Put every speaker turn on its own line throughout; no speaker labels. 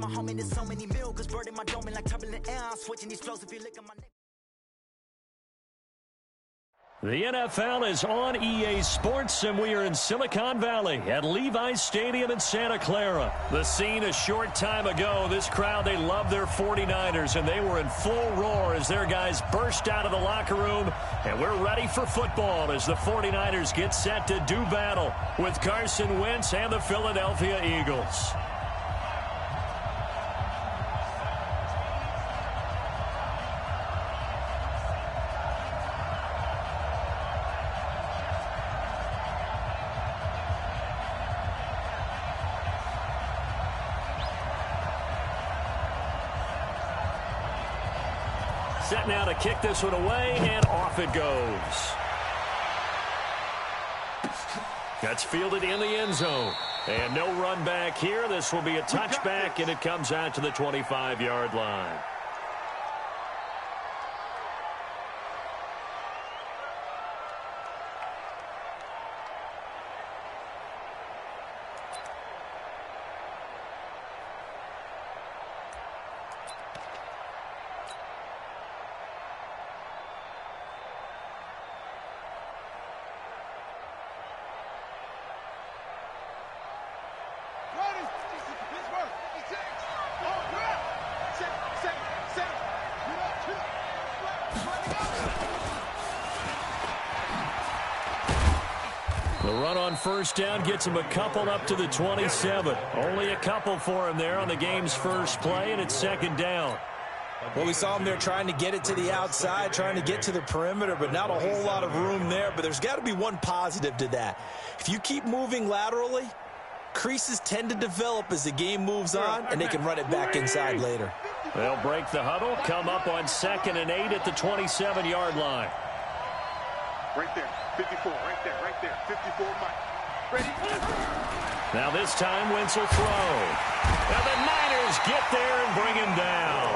my homie, there's so many miracles burning my dome like turbulent air. I'm switching these flows if you look at my neck.
The NFL is on EA Sports, and we are in Silicon Valley at Levi's Stadium in Santa Clara. The scene a short time ago, this crowd, they love their 49ers, and they were in full roar as their guys burst out of the locker room, and we're ready for football as the 49ers get set to do battle with Carson Wentz and the Philadelphia Eagles. Set now to kick this one away, and off it goes. That's fielded in the end zone. And no run back here. This will be a touchback, and it comes out to the 25-yard line. The run on first down gets him a couple up to the 27. Only a couple for him there on the game's first play, and it's second down.
Well, we saw him there trying to get it to the outside, trying to get to the perimeter, but not a whole lot of room there. But there's got to be one positive to that. If you keep moving laterally, creases tend to develop as the game moves on, and they can run it back inside later.
They'll break the huddle, come up on 2nd and 8 at the 27-yard line.
Right there, 54, right there, 54, Mike. Ready?
Now this time, Wentz will throw. Now the Niners get there and bring him down.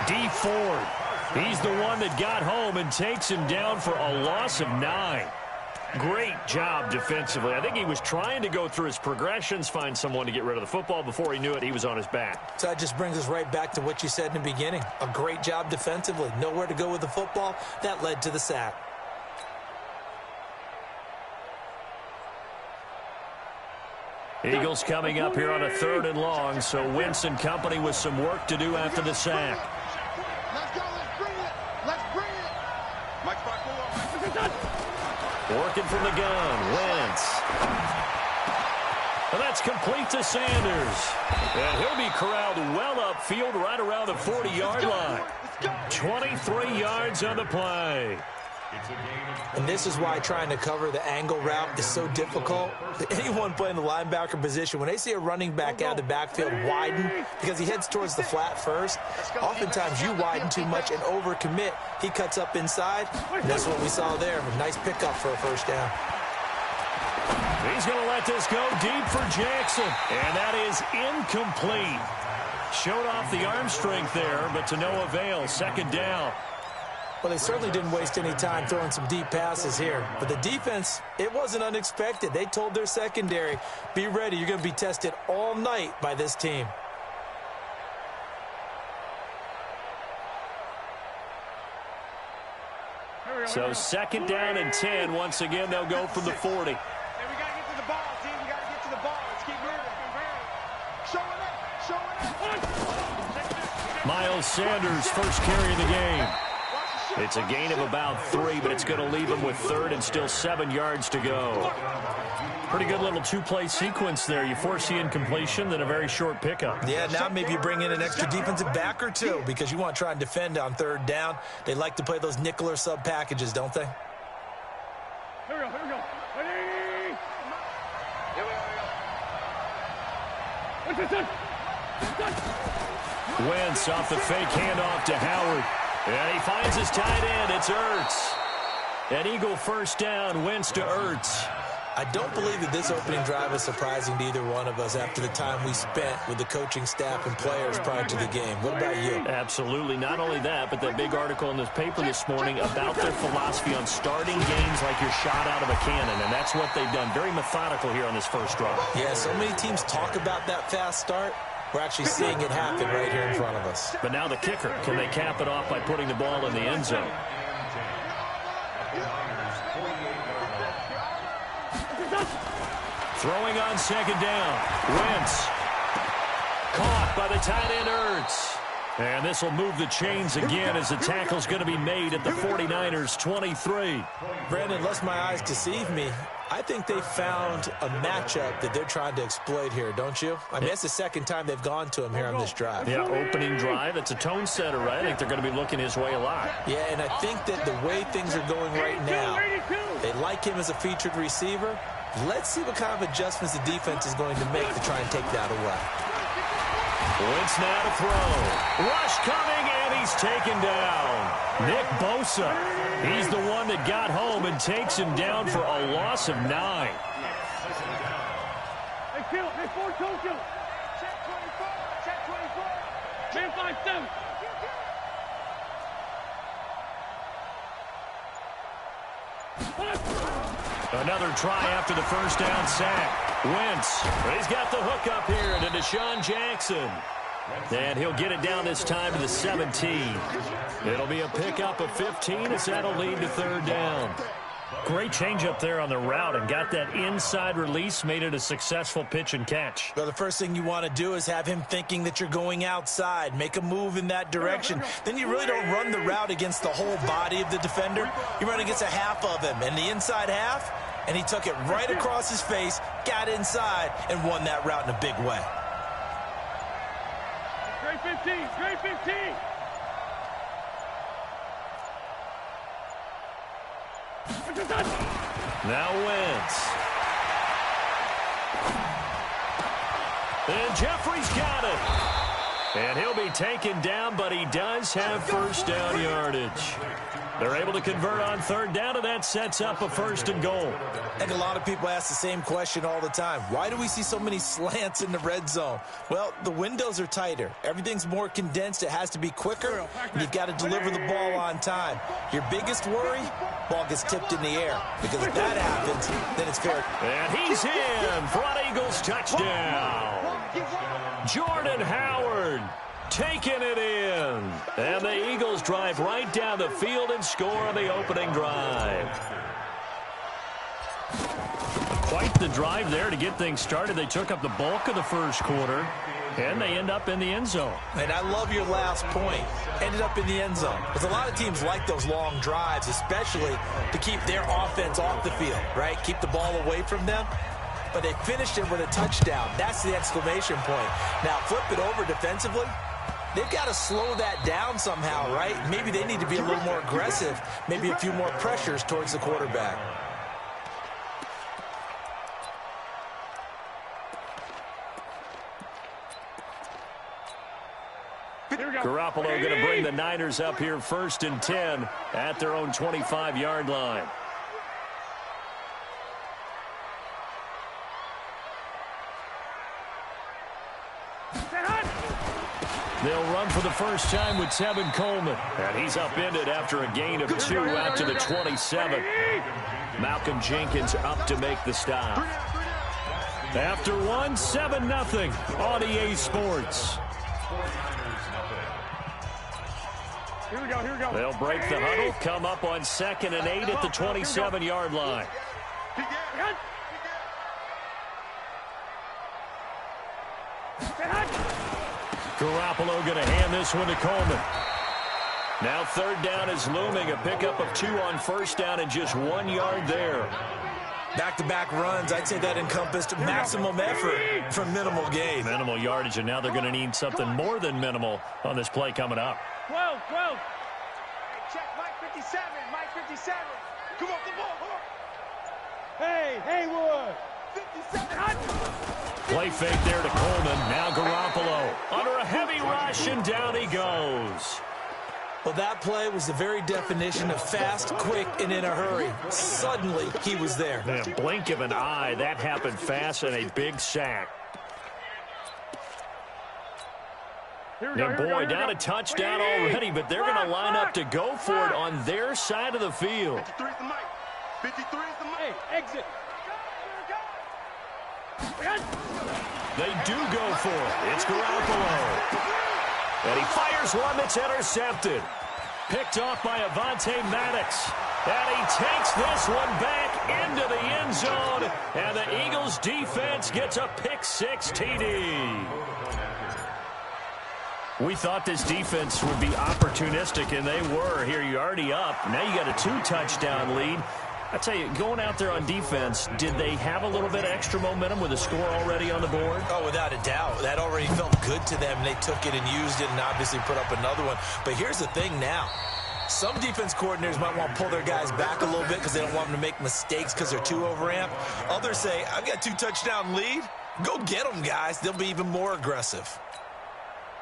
D Ford, he's the one that got home and takes him down for a loss of 9. Great job defensively. I think he was trying to go through his progressions, find someone to get rid of the football. Before he knew it, he was on his back.
So that just brings us right back to what you said in the beginning. A great job defensively. Nowhere to go with the football. That led to the sack.
Eagles coming up here on a 3rd and long, so Wentz and company with some work to do after the sack.
Let's go, let's bring it. Let's bring it. Mike,
Working from the gun, Wentz. And that's complete to Sanders. And he'll be corralled well upfield right around the 40-yard line. 23 yards on the play.
And this is why trying to cover the angle route is so difficult. Anyone playing the linebacker position, when they see a running back out of the backfield widen because he heads towards the flat first, oftentimes you widen too much and overcommit. He cuts up inside, and that's what we saw there. A nice pickup for a first down.
He's going to let this go deep for Jackson, and that is incomplete. Showed off the arm strength there, but to no avail. 2nd down.
Well, they certainly didn't waste any time throwing some deep passes here. But the defense, it wasn't unexpected. They told their secondary, be ready. You're going to be tested all night by this team.
So 2nd down and 10. Once again, they'll go from the 40.
Hey, we got to get to the ball, team. We got to get to the ball. Let's keep moving. Showing up.
Miles Sanders, first carry of the game. It's a gain of about 3, but it's going to leave him with 3rd and still 7 yards to go. Pretty good little 2-play sequence there. You force the incompletion, then a very short pickup.
Yeah, now maybe you bring in an extra defensive back or two because you want to try and defend on 3rd down. They like to play those nickel or sub packages, don't they?
Here we go. Ready? Here we go.
Wentz off the fake handoff to Howard. And he finds his tight end. It's Ertz. An Eagle first down, Wentz to Ertz.
I don't believe that this opening drive is surprising to either one of us after the time we spent with the coaching staff and players prior to the game. What about you?
Absolutely. Not only that, but that big article in this paper this morning about their philosophy on starting games like you're shot out of a cannon, and that's what they've done. Very methodical here on this first drive.
Yeah, so many teams talk about that fast start. We're actually seeing it happen right here in front of us.
But now the kicker. Can they cap it off by putting the ball in the end zone? Throwing on second down. Wentz. Caught by the tight end Ertz. And this will move the chains again as the tackle's going to be made at the 49ers 23.
Brandon, unless my eyes deceive me, I think they found a matchup that they're trying to exploit here, don't you? I mean, that's the second time they've gone to him here on this drive.
Yeah, opening drive. It's a tone setter, right? I think they're going to be looking his way a lot.
Yeah, and I think that the way things are going right now, they like him as a featured receiver. Let's see what kind of adjustments the defense is going to make to try and take that away.
Wentz now to throw. Rush coming, and he's taken down. Nick Bosa. He's the one that got home and takes him down for a loss of 9.
Hey, kill. Hey, 4-2, kill. Check 24. Check 24. Man 5-2.
Another try after the first down sack. Wentz, but he's got the hook up here to Deshaun Jackson. And he'll get it down this time to the 17. It'll be a pickup of 15 as that'll lead to third down. Great change up there on the route and got that inside release, made it a successful pitch and catch.
Well, the first thing you want to do is have him thinking that you're going outside, make a move in that direction. Then you really don't run the route against the whole body of the defender. You run against a half of him, and the inside half, and he took it right across his face, got inside, and won that route in a big way.
Great 15. Great 15.
Now Wentz. And Jeffrey's got it. And he'll be taken down, but he does have first down yardage. They're able to convert on third down, and that sets up a 1st and goal.
And a lot of people ask the same question all the time. Why do we see so many slants in the red zone? Well, the windows are tighter. Everything's more condensed. It has to be quicker. And you've got to deliver the ball on time. Your biggest worry, ball gets tipped in the air. Because if that happens, then it's fair.
And he's in for an Eagles touchdown. Jordan Howard taking it in. And the Eagles drive right down the field and score on the opening drive. Quite the drive there to get things started. They took up the bulk of the first quarter, and they end up in the end zone.
And I love your last point. Ended up in the end zone. Because a lot of teams like those long drives, especially to keep their offense off the field, right? Keep the ball away from them. But they finished it with a touchdown. That's the exclamation point. Now, flip it over defensively. They've got to slow that down somehow, right? Maybe they need to be a little more aggressive. Maybe a few more pressures towards the quarterback.
Garoppolo going to bring the Niners up here 1st and 10 at their own 25-yard line. They'll run for the first time with Tevin Coleman. And he's upended after a gain of 2 out to the 27. Malcolm Jenkins up to make the stop. After 1, 7-0 on EA Sports.
Here we go, here we go.
They'll break the huddle, come up on 2nd and 8 at the 27-yard line. Garoppolo going to hand this one to Coleman. Now third down is looming. A pickup of 2 on first down and just 1 yard there.
Back-to-back runs, I'd say that encompassed maximum effort for minimal gain.
Minimal yardage, and now they're going to need something more than minimal on this play coming up.
12.
Hey, check Mike 57, Mike 57. Come on, come on, come on.
Hey, Haywood.
57.
Play fake there to Coleman. Now Garoppolo under a heavy rush, and down he goes.
Well, that play was the very definition of fast, quick, and in a hurry. Suddenly, he was there.
In a blink of an eye, that happened fast, and a big sack. And boy, down a touchdown already, but they're going to line up to go for it on their side of the field.
53 is the mic. 53 is the mic.
Hey, exit.
They do go for it. It's Garoppolo. And he fires one that's intercepted. Picked off by Avonte Maddox. And he takes this one back into the end zone. And the Eagles defense gets a pick-6 TD. We thought this defense would be opportunistic, and they were. Here, you're already up. Now you got a 2-touchdown lead. I tell you, going out there on defense, did they have a little bit of extra momentum with a score already on the board?
Oh, without a doubt. That already felt good to them. They took it and used it and obviously put up another one. But here's the thing now. Some defense coordinators might want to pull their guys back a little bit because they don't want them to make mistakes because they're too overamped. Others say, I've got a 2-touchdown lead. Go get them, guys. They'll be even more aggressive.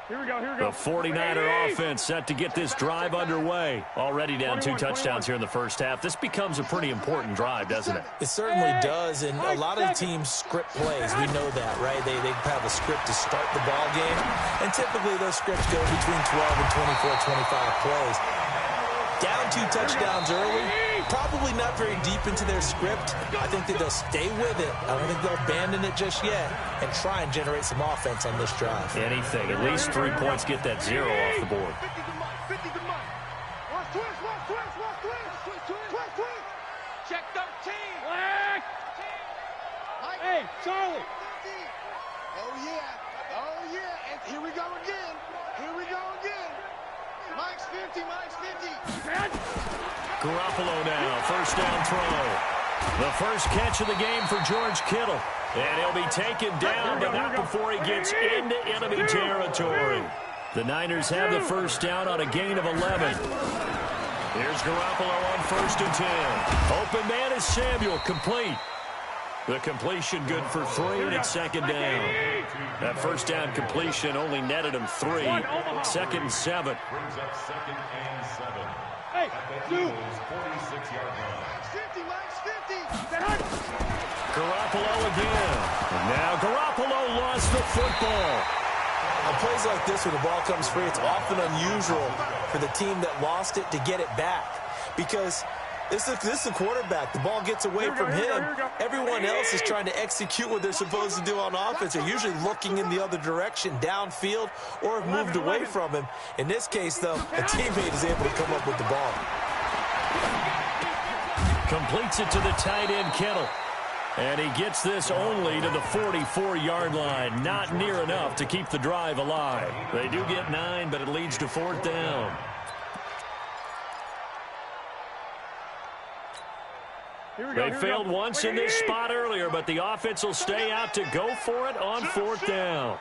Here we go, here we go.
The 49er offense set to get this drive underway. Already down 2 touchdowns here in the first half. This becomes a pretty important drive, doesn't it?
It certainly does, and a lot of the teams script plays. We know that, right? They have a script to start the ball game, and typically those scripts go between 12 and 24, 25 plays. Down 2 touchdowns early, probably not very deep into their script. I think that they'll stay with it. I don't think they'll abandon it just yet and try and generate some offense on this drive.
Anything. At least 3 points, get that 0 off the board.
50 to Mike, 50 to Mike. Watch twist. Check 13. Black. Hey, Charlie.
Oh, yeah. And here we go again. Mike's 50.
Garoppolo now, first down throw. The first catch of the game for George Kittle. And he'll be taken down, but not before he gets into enemy territory. The Niners have the first down on a gain of 11. Here's Garoppolo on 1st and 10. Open man is Samuel, complete. The completion good for 3, and it's 2nd down. That first down completion only netted him 3. 2nd and 7.
Brings up 2nd and 7. Hey, dude.
46-yard line. Mike's 50.
Garoppolo again. And now Garoppolo lost the football.
On plays like this, when the ball comes free, it's often unusual for the team that lost it to get it back. Because this is the quarterback. The ball gets away from him. Everyone else is trying to execute what they're supposed to do on offense. They're usually looking in the other direction, downfield, or have moved away from him. In this case, though, a teammate is able to come up with the ball.
Completes it to the tight end, Kittle. And he gets this only to the 44-yard line. Not near enough to keep the drive alive. They do get 9, but it leads to 4th down. They failed once in this spot earlier, but the offense will stay out to go for it on 4th down.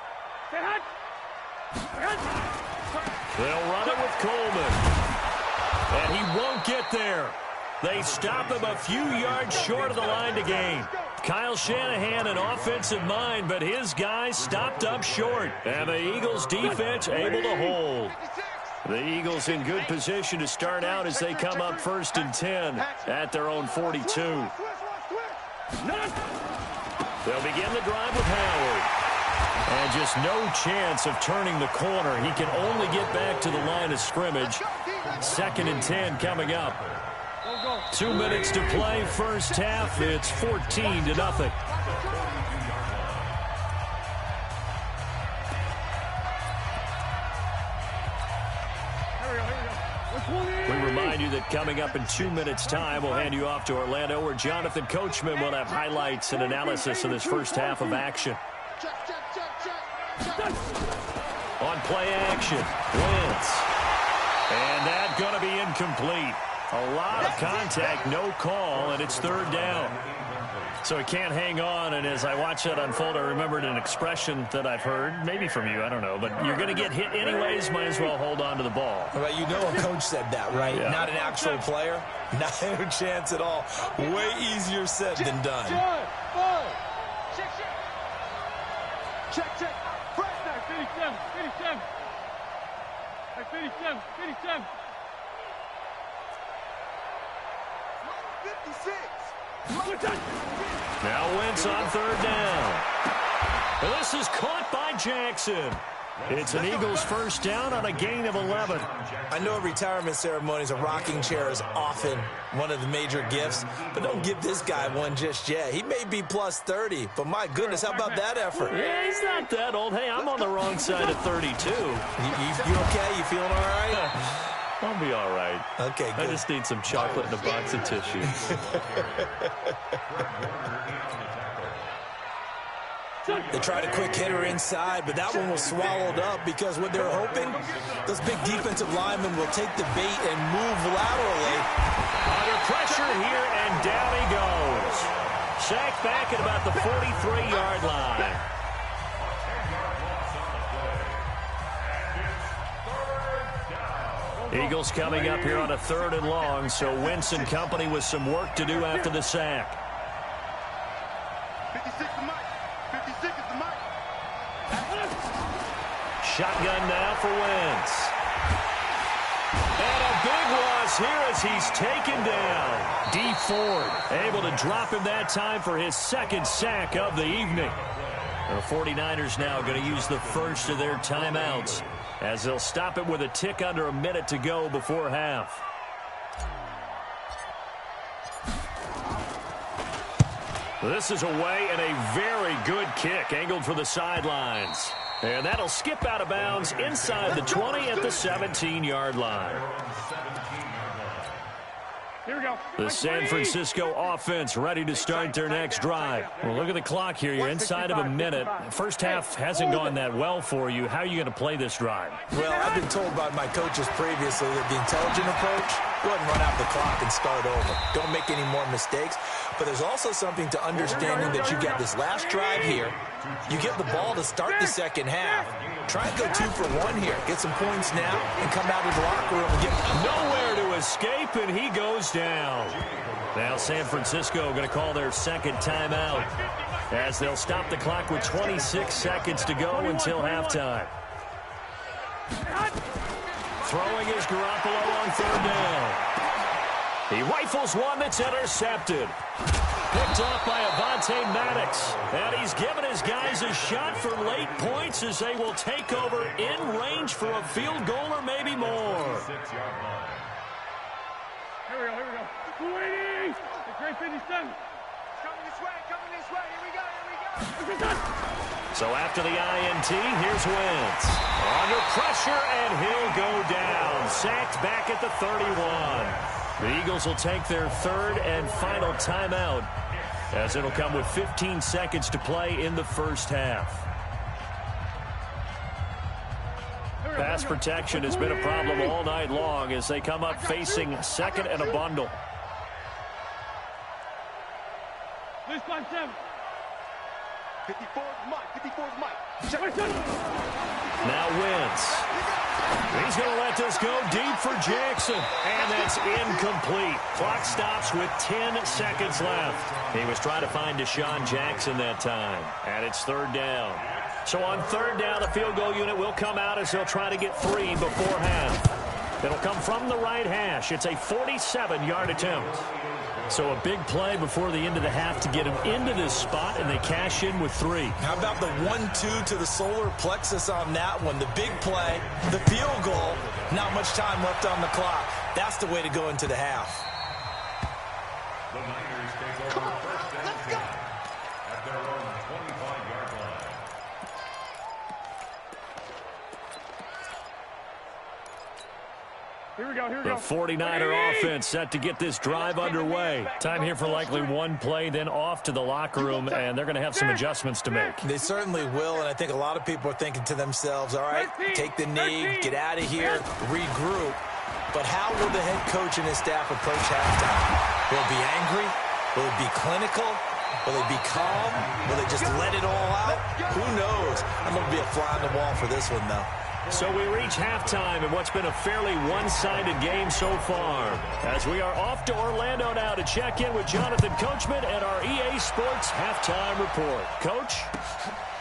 They'll run it with Coleman. And he won't get there. They stop him a few yards short of the line to gain. Kyle Shanahan, an offensive mind, but his guys stopped up short. And the Eagles defense able to hold. The Eagles in good position to start out as they come up 1st and 10 at their own 42. They'll begin the drive with Howard. And just no chance of turning the corner. He can only get back to the line of scrimmage. 2nd and 10 coming up. 2 minutes to play, first half. It's 14-0. We remind you that coming up in 2 minutes' time, we'll hand you off to Orlando, where Jonathan Coachman will have highlights and analysis of this first half of action. On play action, Wentz. And that's going to be incomplete. A lot of contact, no call, and it's 3rd down. So he can't hang on, and as I watch that unfold, I remembered an expression that I've heard, maybe from you, I don't know, but you're going to get hit anyways, might as well hold on to the ball.
Well, you know a coach said that, right?
Yeah.
Not an actual player. Not a chance at all. Way easier said than done.
Check. Fresh now, 57. Hey, 57.
56.
Now Wentz on 3rd down. And this is caught by Jackson. It's an Eagles first down on a gain of 11.
I know at retirement ceremonies a rocking chair is often one of the major gifts, but don't give this guy one just yet. He may be plus 30, but my goodness, how about that effort?
Yeah, he's not that old. Hey, I'm on the wrong side of 32.
You okay? You feeling all right?
I'll be all right.
Okay, good.
I just need some chocolate and a box of tissues.
They tried a quick hitter inside, but that one was swallowed up because what they're hoping, those big defensive linemen will take the bait and move laterally.
Under pressure here, and down he goes. Sacked back at about the 43-yard line. Eagles coming up here on a 3rd and long, so Wentz and company with some work to do after the sack.
56 is Mike. 56 is the Mike.
Shotgun now for Wentz. And a big loss here as he's taken down. D Ford able to drop him that time for his 2nd sack of the evening. The 49ers now going to use the first of their timeouts as they'll stop it with a tick under a minute to go before half. This is away and a very good kick angled for the sidelines. And that'll skip out of bounds inside the 20 at the 17-yard line.
Here we go.
The San Francisco offense ready to start their next drive. Well, look at the clock here. You're inside of a minute. First half hasn't gone that well for you. How are you going to play this drive?
Well, I've been told by my coaches previously that the intelligent approach, go ahead and run out the clock and start over. Don't make any more mistakes. But there's also something to understanding that you got this last drive here. You get the ball to start the second half. Try and go 2 for 1 here. Get some points now and come out of the locker room and get
nowhere to escape, and he goes down. Now San Francisco going to call their 2nd timeout as they'll stop the clock with 26 seconds to go until halftime. Throwing is Garoppolo on 3rd down. He rifles one that's intercepted. Picked off by Avonte Maddox. And he's given his guys a shot for late points as they will take over in range for a field goal or maybe more.
Here we go. 280. The great 57.
Coming this way. Here we go.
So after the INT, here's Wentz. Under pressure, and he'll go down. Sacked back at the 31. The Eagles will take their 3rd and final timeout as it'll come with 15 seconds to play in the first half. Pass protection has been a problem all night long as they come up facing 2nd and a bundle.
Please 5-7.
54 is Mike.
Now Wentz. He's going to let this go deep for Jackson. And that's incomplete. Clock stops with 10 seconds left. He was trying to find Deshaun Jackson that time. And it's 3rd down. So on 3rd down, the field goal unit will come out as they'll try to get 3 before half. It'll come from the right hash. It's a 47-yard attempt. So a big play before the end of the half to get him into this spot, and they cash in with 3.
How about the 1-2 to the solar plexus on that one? The big play, the field goal, not much time left on the clock. That's the way to go into the half.
Come on, let's go.
At their own 25-yard line.
Here we go.
The 49er offense set to get this drive underway. Time here for likely one play, then off to the locker room, and they're going to have some adjustments to make.
They certainly will, and I think a lot of people are thinking to themselves, all right, take the knee, get out of here, regroup. But how will the head coach and his staff approach halftime? Will it be angry? Will it be clinical? Will they be calm? Will they just let it all out? Who knows? I'm going to be a fly on the wall for this one, though.
So we reach halftime in what's been a fairly one-sided game so far. As we are off to Orlando now to check in with Jonathan Coachman and our EA Sports halftime report. Coach,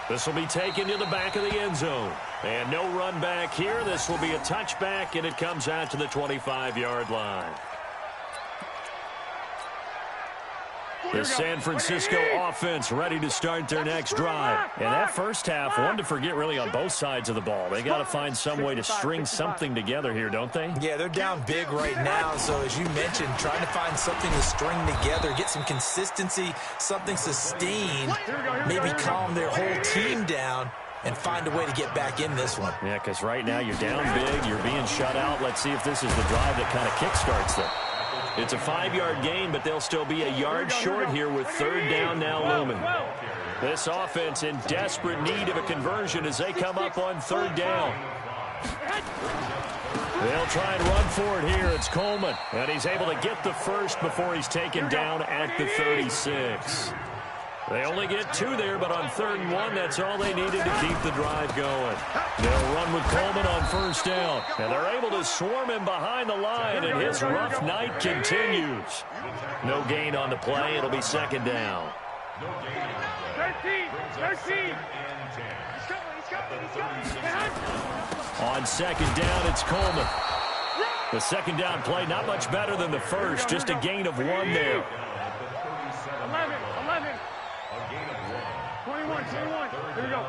this will be taken to the back of the end zone. And no run back here. This will be a touchback, and it comes out to the 25-yard line. The San Francisco offense ready to start their next drive. And that first half, one to forget really on both sides of the ball. They got to find some way to string something together here, don't they?
Yeah, they're down big right now. So as you mentioned, trying to find something to string together, get some consistency, something sustained, maybe calm their whole team down and find a way to get back in this one.
Yeah, because right now you're down big, you're being shut out. Let's see if this is the drive that kind of kickstarts them. It's a 5-yard gain, but they'll still be a yard short here with third down now looming. This offense in desperate need of a conversion as they come up on third down. They'll try and run for it here. It's Coleman, and he's able to get the first before he's taken down at the 36. They only get 2 there, but on 3rd and 1, that's all they needed to keep the drive going. They'll run with Coleman on first down, and they're able to swarm him behind the line, and his rough night continues. No gain on the play. It'll be second down.
13.
On second down, it's Coleman. The second down play, not much better than the first, just a gain of 1 there.
11. 21. Here we go.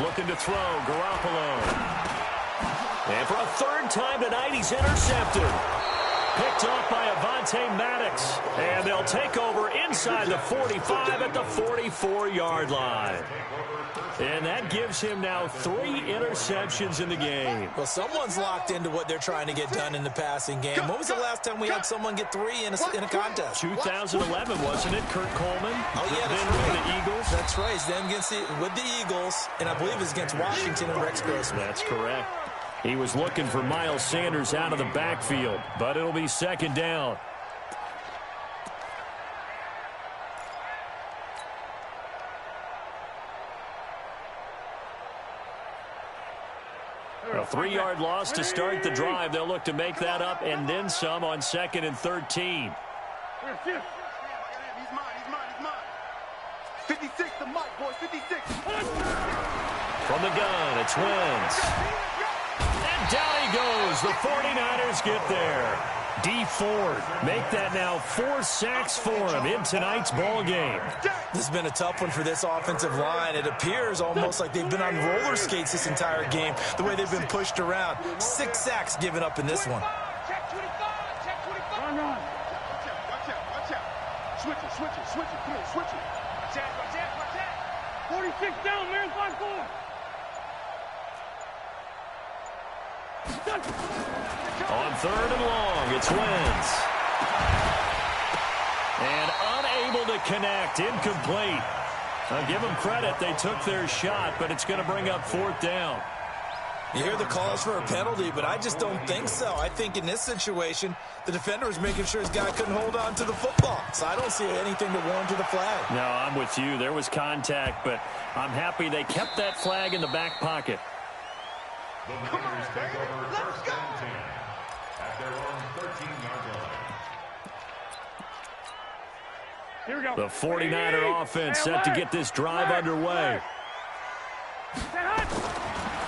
Looking to throw, Garoppolo. And for a 3rd time tonight, he's intercepted. Picked off by Avonte Maddox. And they'll take over inside the 45 at the 44-yard line. And that gives him now 3 interceptions in the game.
Well, someone's locked into what they're trying to get done in the passing game. When was the last time we had someone get 3 in a contest?
2011, wasn't it, Kurt Coleman?
Oh, yeah, that's
then
right.
with the Eagles?
That's right. It's them with the Eagles, and I believe it's against Washington and Rex Grossman.
That's correct. He was looking for Miles Sanders out of the backfield, but it'll be second down. A 3-yard loss to start the drive. They'll look to make that up and then some on 2nd and 13.
He's mine. 56 to Mike, boys, 56.
From the gun, it's Wentz. And down he goes. The 49ers get there. D Ford make that now 4 sacks for him in tonight's ball game.
This has been a tough one for this offensive line. It appears almost like they've been on roller skates this entire game, the way they've been pushed around. 6 sacks given up in this one.
Check 25. Run.
Watch out. Switch it. Come on, switch it. Watch out.
46 down, man. 5-4.
On 3rd and long, it's Wentz. And unable to connect, incomplete. I'll give them credit, they took their shot, but it's going to bring up 4th down.
You hear the calls for a penalty, but I just don't think so. I think in this situation, the defender was making sure his guy couldn't hold on to the football. So I don't see anything to warrant to the flag.
No, I'm with you. There was contact, but I'm happy they kept that flag in the back pocket.
The Niners take over 1st and 10 at their own 13-yard line.
Here we go.
The 49er offense set to get this drive underway.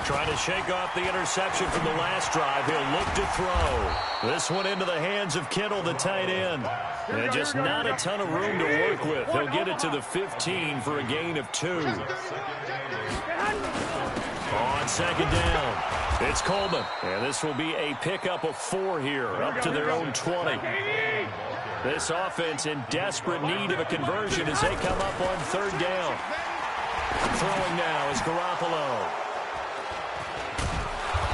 Trying to shake off the interception from the last drive. He'll look to throw. This one into the hands of Kittle, the tight end. And just not a ton of room to work with. He'll get it to the 15 for a gain of 2. On second down, it's Coleman. And this will be a pickup of 4 here, up to their own 20. This offense in desperate need of a conversion as they come up on 3rd down. Throwing now is Garoppolo.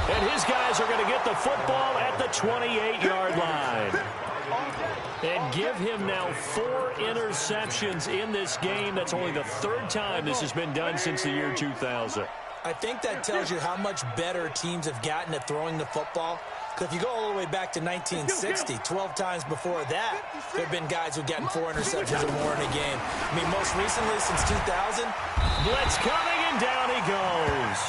And his guys are going to get the football at the 28-yard line. And give him now 4 interceptions in this game. That's only the 3rd time this has been done since the year 2000.
I think that tells you how much better teams have gotten at throwing the football. Because if you go all the way back to 1960, 12 times before that, there have been guys who've gotten 4 interceptions or more in a game. I mean, most recently, since 2000.
Blitz coming, and down he goes.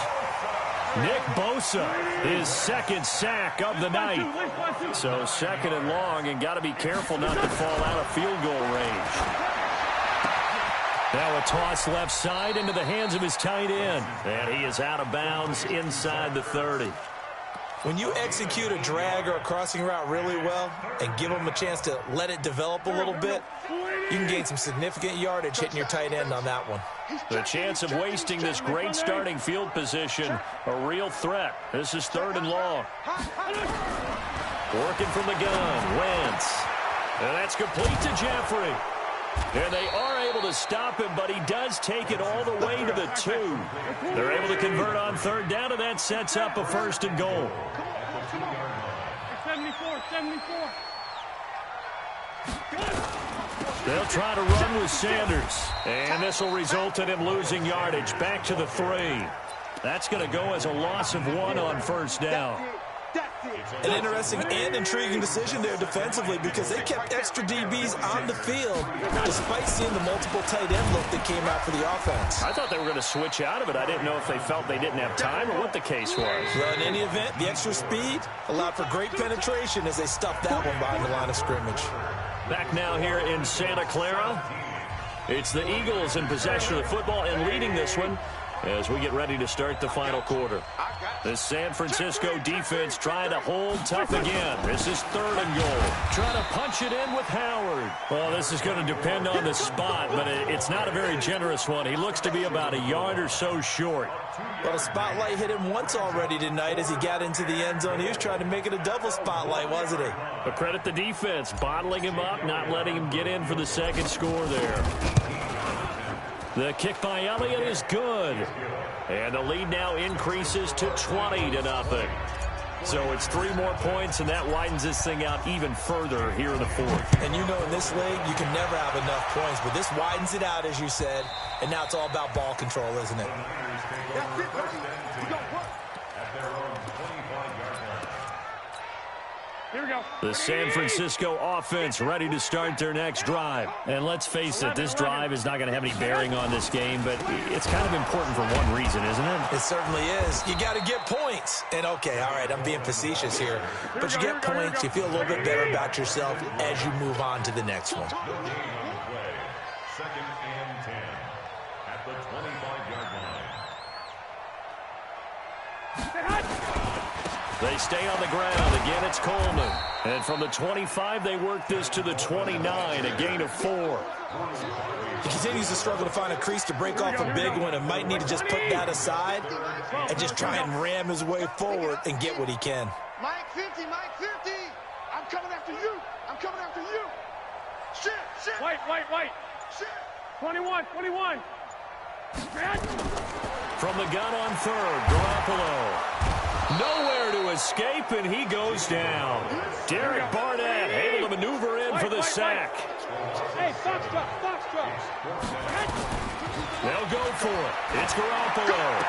Nick Bosa, his 2nd sack of the night. So 2nd and long, and got to be careful not to fall out of field goal range. Now a toss left side into the hands of his tight end. And he is out of bounds inside the 30.
When you execute a drag or a crossing route really well and give them a chance to let it develop a little bit, you can gain some significant yardage hitting your tight end on that one.
The chance of wasting this great starting field position, a real threat. This is 3rd and long. Working from the gun, Wentz. And that's complete to Jeffrey. And they are able to stop him, but he does take it all the way to the 2. They're able to convert on 3rd down, and that sets up a 1st and goal.
74.
They'll try to run with Sanders. And this will result in him losing yardage back to the 3. That's going to go as a loss of 1 on 1st down.
An interesting and intriguing decision there defensively because they kept extra DBs on the field despite seeing the multiple tight end look that came out for the offense.
I thought they were going to switch out of it. I didn't know if they felt they didn't have time or what the case was.
Well, in any event, the extra speed allowed for great penetration as they stuffed that one behind the line of scrimmage.
Back now here in Santa Clara. It's the Eagles in possession of the football and leading this one as we get ready to start the final quarter. The San Francisco defense trying to hold tough again. This is 3rd and goal. Trying to punch it in with Howard. Well, this is going to depend on the spot, but it's not a very generous one. He looks to be about a yard or so short.
Well, the spotlight hit him once already tonight as he got into the end zone. He was trying to make it a double spotlight, wasn't he?
But credit the defense, bottling him up, not letting him get in for the 2nd score there. The kick by Elliott is good. And the lead now increases to 20-0. So it's 3 more points, and that widens this thing out even further here in the 4th.
And you know in this league, you can never have enough points, but this widens it out, as you said, and now it's all about ball control, isn't it?
Here we go.
The San Francisco offense ready to start their next drive. And let's face it, this drive is not going to have any bearing on this game, but it's kind of important for one reason, isn't it?
It certainly is. You got to get points. And, okay, all right, I'm being facetious here. But you get points, you feel a little bit better about yourself as you move on to the next one.
2nd and 10 at the 25-yard line.
They stay on the ground. Again, it's Coleman. And from the 25, they work this to the 29, a gain of 4.
He continues to struggle to find a crease to break off a big one and might need to just put that aside and just try and ram his way forward and get what he can.
Mike 50, Mike 50. I'm coming after you. I'm coming after you. Shit.
White.
Shit.
21.
From the gun on 3rd, Garoppolo. Nowhere to escape, and he goes down. Derek Barnett able to maneuver in for the sack.
Hey, box drop.
They'll go for it. It's Garoppolo.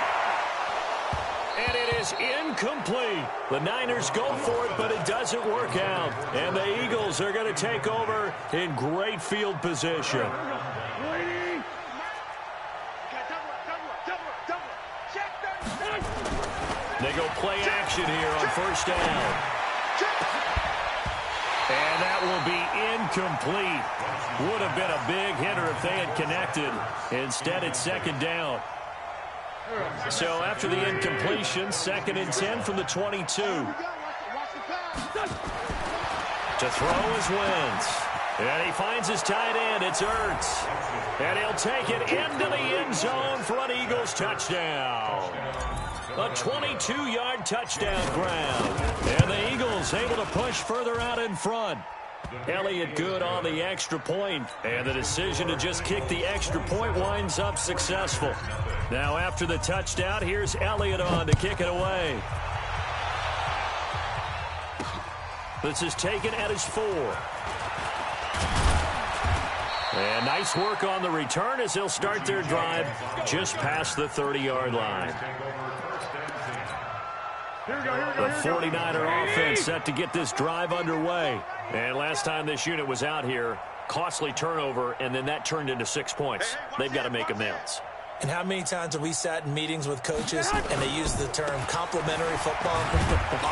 And it is incomplete. The Niners go for it, but it doesn't work out. And the Eagles are going to take over in great field position. They go play action here on 1st down. And that will be incomplete. Would have been a big hitter if they had connected. Instead, it's 2nd down. So after the incompletion, 2nd and 10 from the 22. To throw is Wentz. And he finds his tight end. It's Ertz. And he'll take it into the end zone for an Eagles touchdown. A 22-yard touchdown grab. And the Eagles able to push further out in front. Elliott good on the extra point. And the decision to just kick the extra point winds up successful. Now after the touchdown, here's Elliott on to kick it away. This is taken at his 4. And nice work on the return as they'll start their drive just past the 30-yard line. The 49er offense set to get this drive underway. And last time this unit was out here, costly turnover, and then that turned into 6 points. They've got to make amends.
And how many times have we sat in meetings with coaches and they use the term complementary football?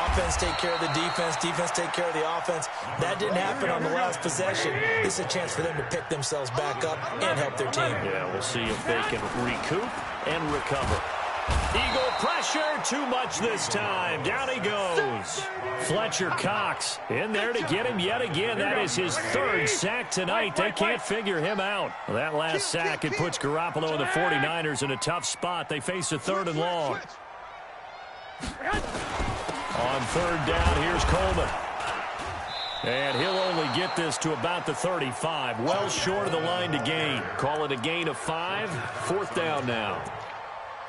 Offense take care of the defense, defense take care of the offense. That didn't happen on the last possession. This is a chance for them to pick themselves back up and help their team.
Yeah, we'll see if they can recoup and recover. Eagle Pressure too much this time. Down he goes. Fletcher Cox in there to get him yet again. That is his third sack tonight. They can't figure him out. Well, that last sack, it puts Garoppolo and the 49ers in a tough spot. They face a 3rd and long. On 3rd down, here's Coleman. And he'll only get this to about the 35. Well short of the line to gain. Call it a gain of 5. 4th down now.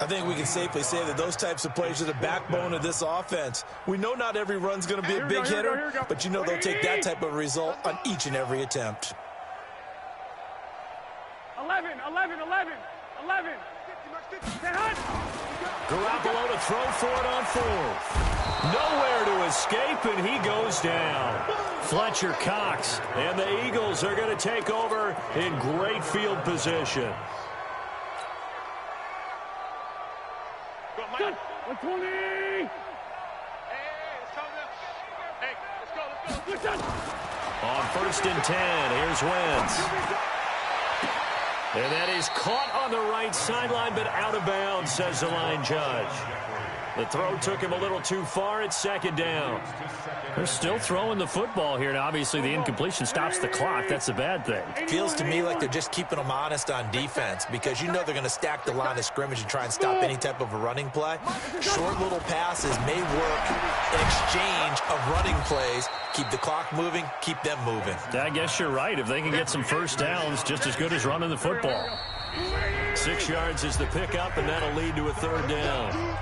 I think we can safely say that those types of plays are the backbone of this offense. We know not every run's going to be a big hitter, but you know they'll take that type of result on each and every attempt.
11.
Garoppolo to throw for it on 4th. Nowhere to escape, and he goes down. Fletcher Cox, and the Eagles are going to take over in great field position.
120. Hey, let's go.
On 1st and 10, here's Wentz. And that is caught on the right sideline, but out of bounds, says the line judge. The throw took him a little too far at 2nd down. They're still throwing the football here. Now, obviously, the incompletion stops the clock. That's the bad thing.
Feels to me like they're just keeping them honest on defense because you know they're going to stack the line of scrimmage and try and stop any type of a running play. Short little passes may work in exchange of running plays. Keep the clock moving, keep them moving.
I guess you're right. If they can get some first downs, just as good as running the football. 6 yards is the pickup, and that'll lead to a 3rd down.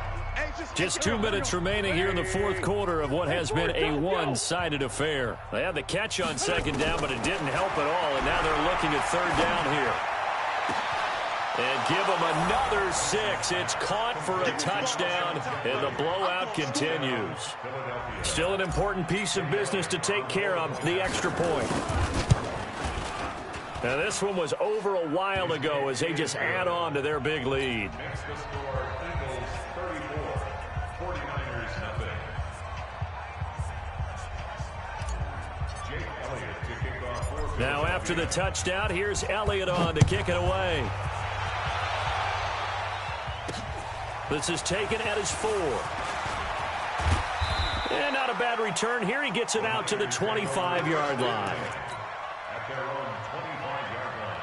Just 2 minutes remaining here in the 4th quarter of what has been a one-sided affair. They had the catch on 2nd down, but it didn't help at all, and now they're looking at 3rd down here. And give them another 6. It's caught for a touchdown, and the blowout continues. Still an important piece of business to take care of, the extra point. Now, this one was over a while ago as they just add on to their big lead. Now, after the touchdown, here's Elliott on to kick it away. This is taken at his 4. And not a bad return here. He gets it out to the 25-yard line.
At their own 25-yard line.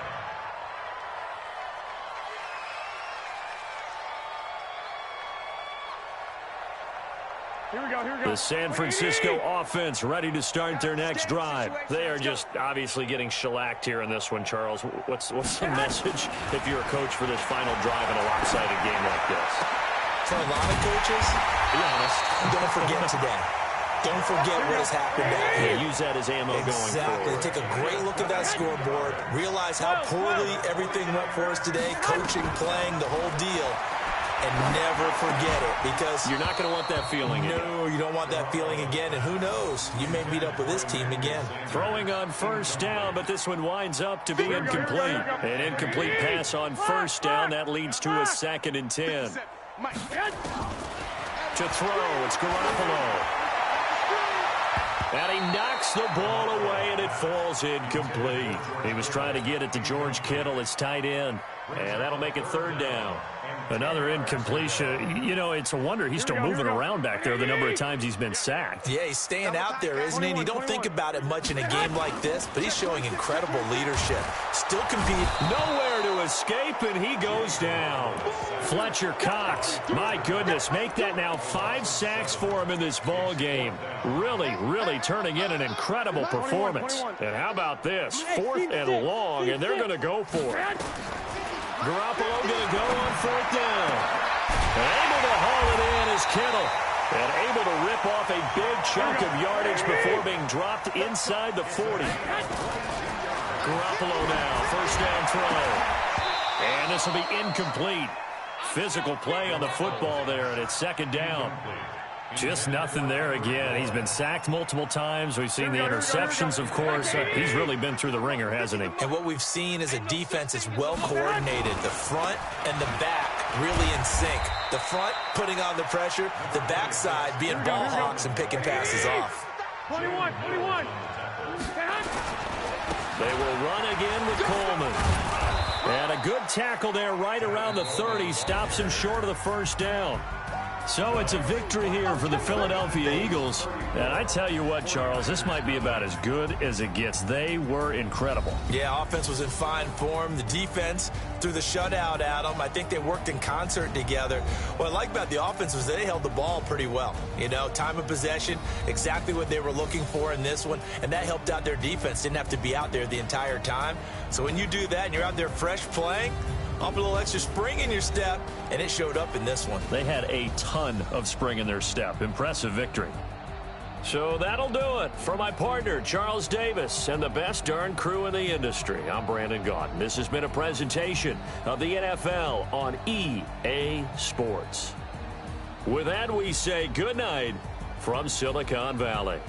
Here we go.
The San Francisco offense ready to start their next drive. They are just obviously getting shellacked here in this one, Charles. What's the message if you're a coach for this final drive in a lopsided game like this?
For a lot of coaches, be honest, don't forget today. Don't forget what has happened out here.
Use that as ammo going forward.
Exactly. Take a great look at that scoreboard. Realize how poorly everything went for us today. Coaching, playing, the whole deal. And never forget it because
you're not going to want that feeling again.
No, you don't want that feeling again. And who knows? You may meet up with this team again.
Throwing on 1st down, but this one winds up to be incomplete. An incomplete pass on 1st down. That leads to a 2nd and 10. To throw, it's Garoppolo. And he knocks the ball away, and it falls incomplete. He was trying to get it to George Kittle, his tight end. And that'll make it 3rd down. Another incompletion. You know, it's a wonder he's still moving around back there the number of times he's been sacked.
Yeah, he's staying out there, isn't he? And you don't think about it much in a game like this, but he's showing incredible leadership. Still compete.
Nowhere to escape, and he goes down. Fletcher Cox, my goodness, make that now 5 sacks for him in this ball game. Really turning in an incredible performance. And how about this? 4th and long, and they're going to go for it. Garoppolo going to go on 4th down. And able to haul it in is Kittle. And able to rip off a big chunk of yardage before being dropped inside the 40. Garoppolo now, 1st down throw. And this will be incomplete. Physical play on the football there, and it's 2nd down. Just nothing there again. He's been sacked multiple times. We've seen the interceptions, of course. He's really been through the ringer, hasn't he?
And what we've seen is a defense that's well coordinated. The front and the back really in sync. The front putting on the pressure. The backside being ball hawks and picking passes off.
21.
They will run again with Coleman. And a good tackle there right around the 30. Stops him short of the first down. So it's a victory here for the Philadelphia Eagles. And I tell you what, Charles, this might be about as good as it gets. They were incredible.
Yeah, offense was in fine form. The defense threw the shutout at them. I think they worked in concert together. What I like about the offense was they held the ball pretty well. You know, time of possession, exactly what they were looking for in this one. And that helped out their defense. Didn't have to be out there the entire time. So when you do that and you're out there fresh playing, up a little extra spring in your step, and it showed up in this one.
They had a ton of spring in their step. Impressive victory. So that'll do it for my partner, Charles Davis, and the best darn crew in the industry. I'm Brandon Gaudin. This has been a presentation of the NFL on EA Sports. With that, we say good night from Silicon Valley.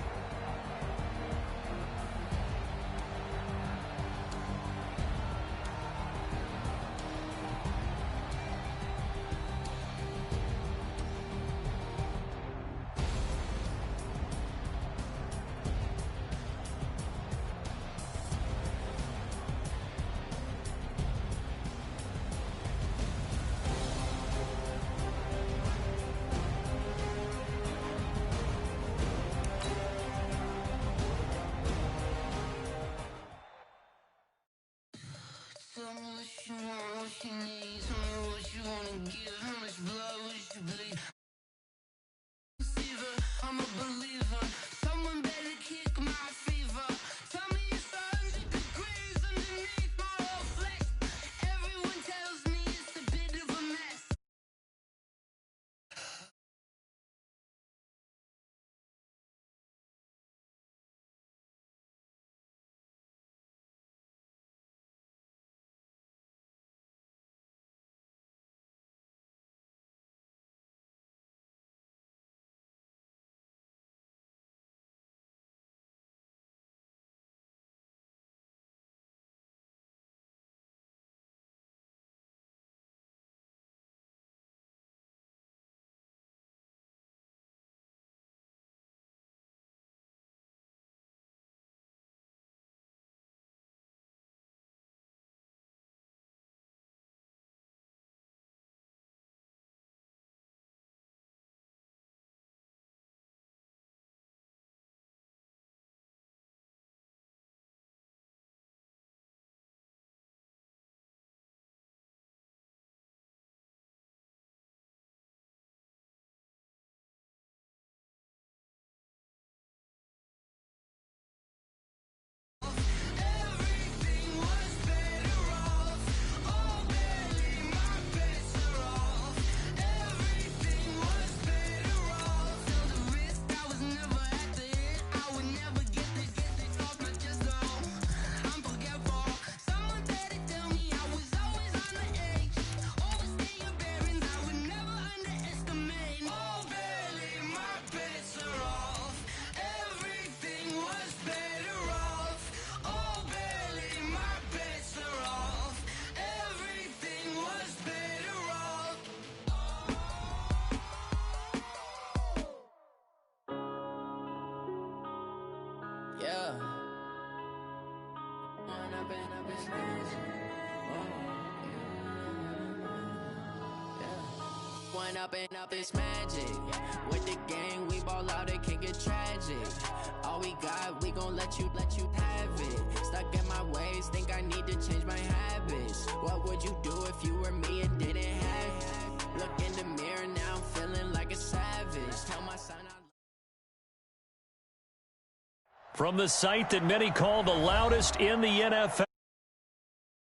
Up and up, it's magic. With the gang, we ball out, it can get tragic. All we got, we gon' let you have it. Stuck in my ways, think I need to change my habits. What would you do if you were me and didn't have it? Look in the mirror, now I'm feeling like a savage. Tell my son
From the site that many call the loudest in the NFL,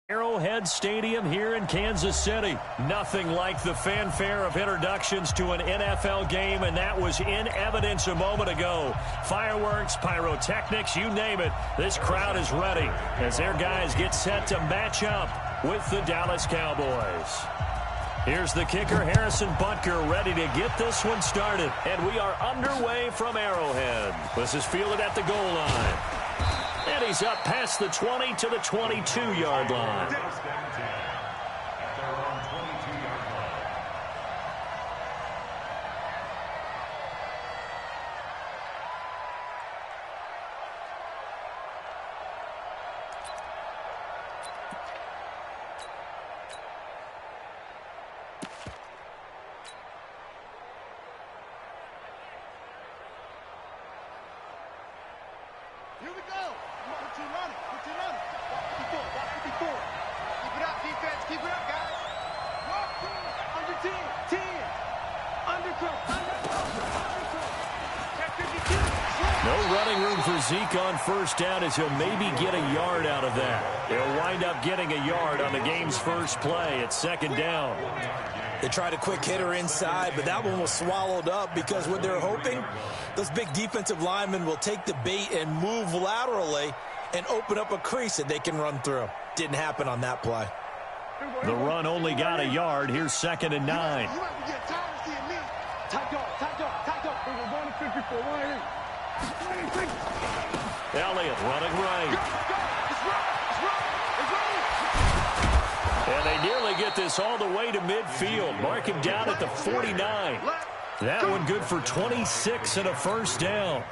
Arrowhead Stadium here in Kansas City. Nothing like the fanfare of introductions to an NFL game, and that was in evidence a moment ago. Fireworks, pyrotechnics, you name it. This crowd is ready as their guys get set to match up with the Dallas Cowboys. Here's the kicker, Harrison Butker, ready to get this one started. And we are underway from Arrowhead. This is fielded at the goal line. And he's up past the 20 to the 22-yard line.
we go. Put you running. Put you running. Walk 54. Keep it up, defense. Keep it up, guys. Walk 10. Under 10. 10. Undercut. Check 52.
No running room for Zeke on first down as he'll maybe get a yard out of that. He'll wind up getting a yard on the game's first play at second down.
They tried a quick hitter inside, but that one was swallowed up because what they're hoping, those big defensive linemen will take the bait and move laterally and open up a crease that they can run through. Didn't happen on that play.
The run only got a yard. Here's 2nd and 9.
You might be getting tired of seeing me. Tight dog, tight dog, tight dog. We're going to 54. 1
Elliott running right.
It's running.
And they nearly get this all the way to midfield. Mark him down at the 49. That one good for 26 and a first down.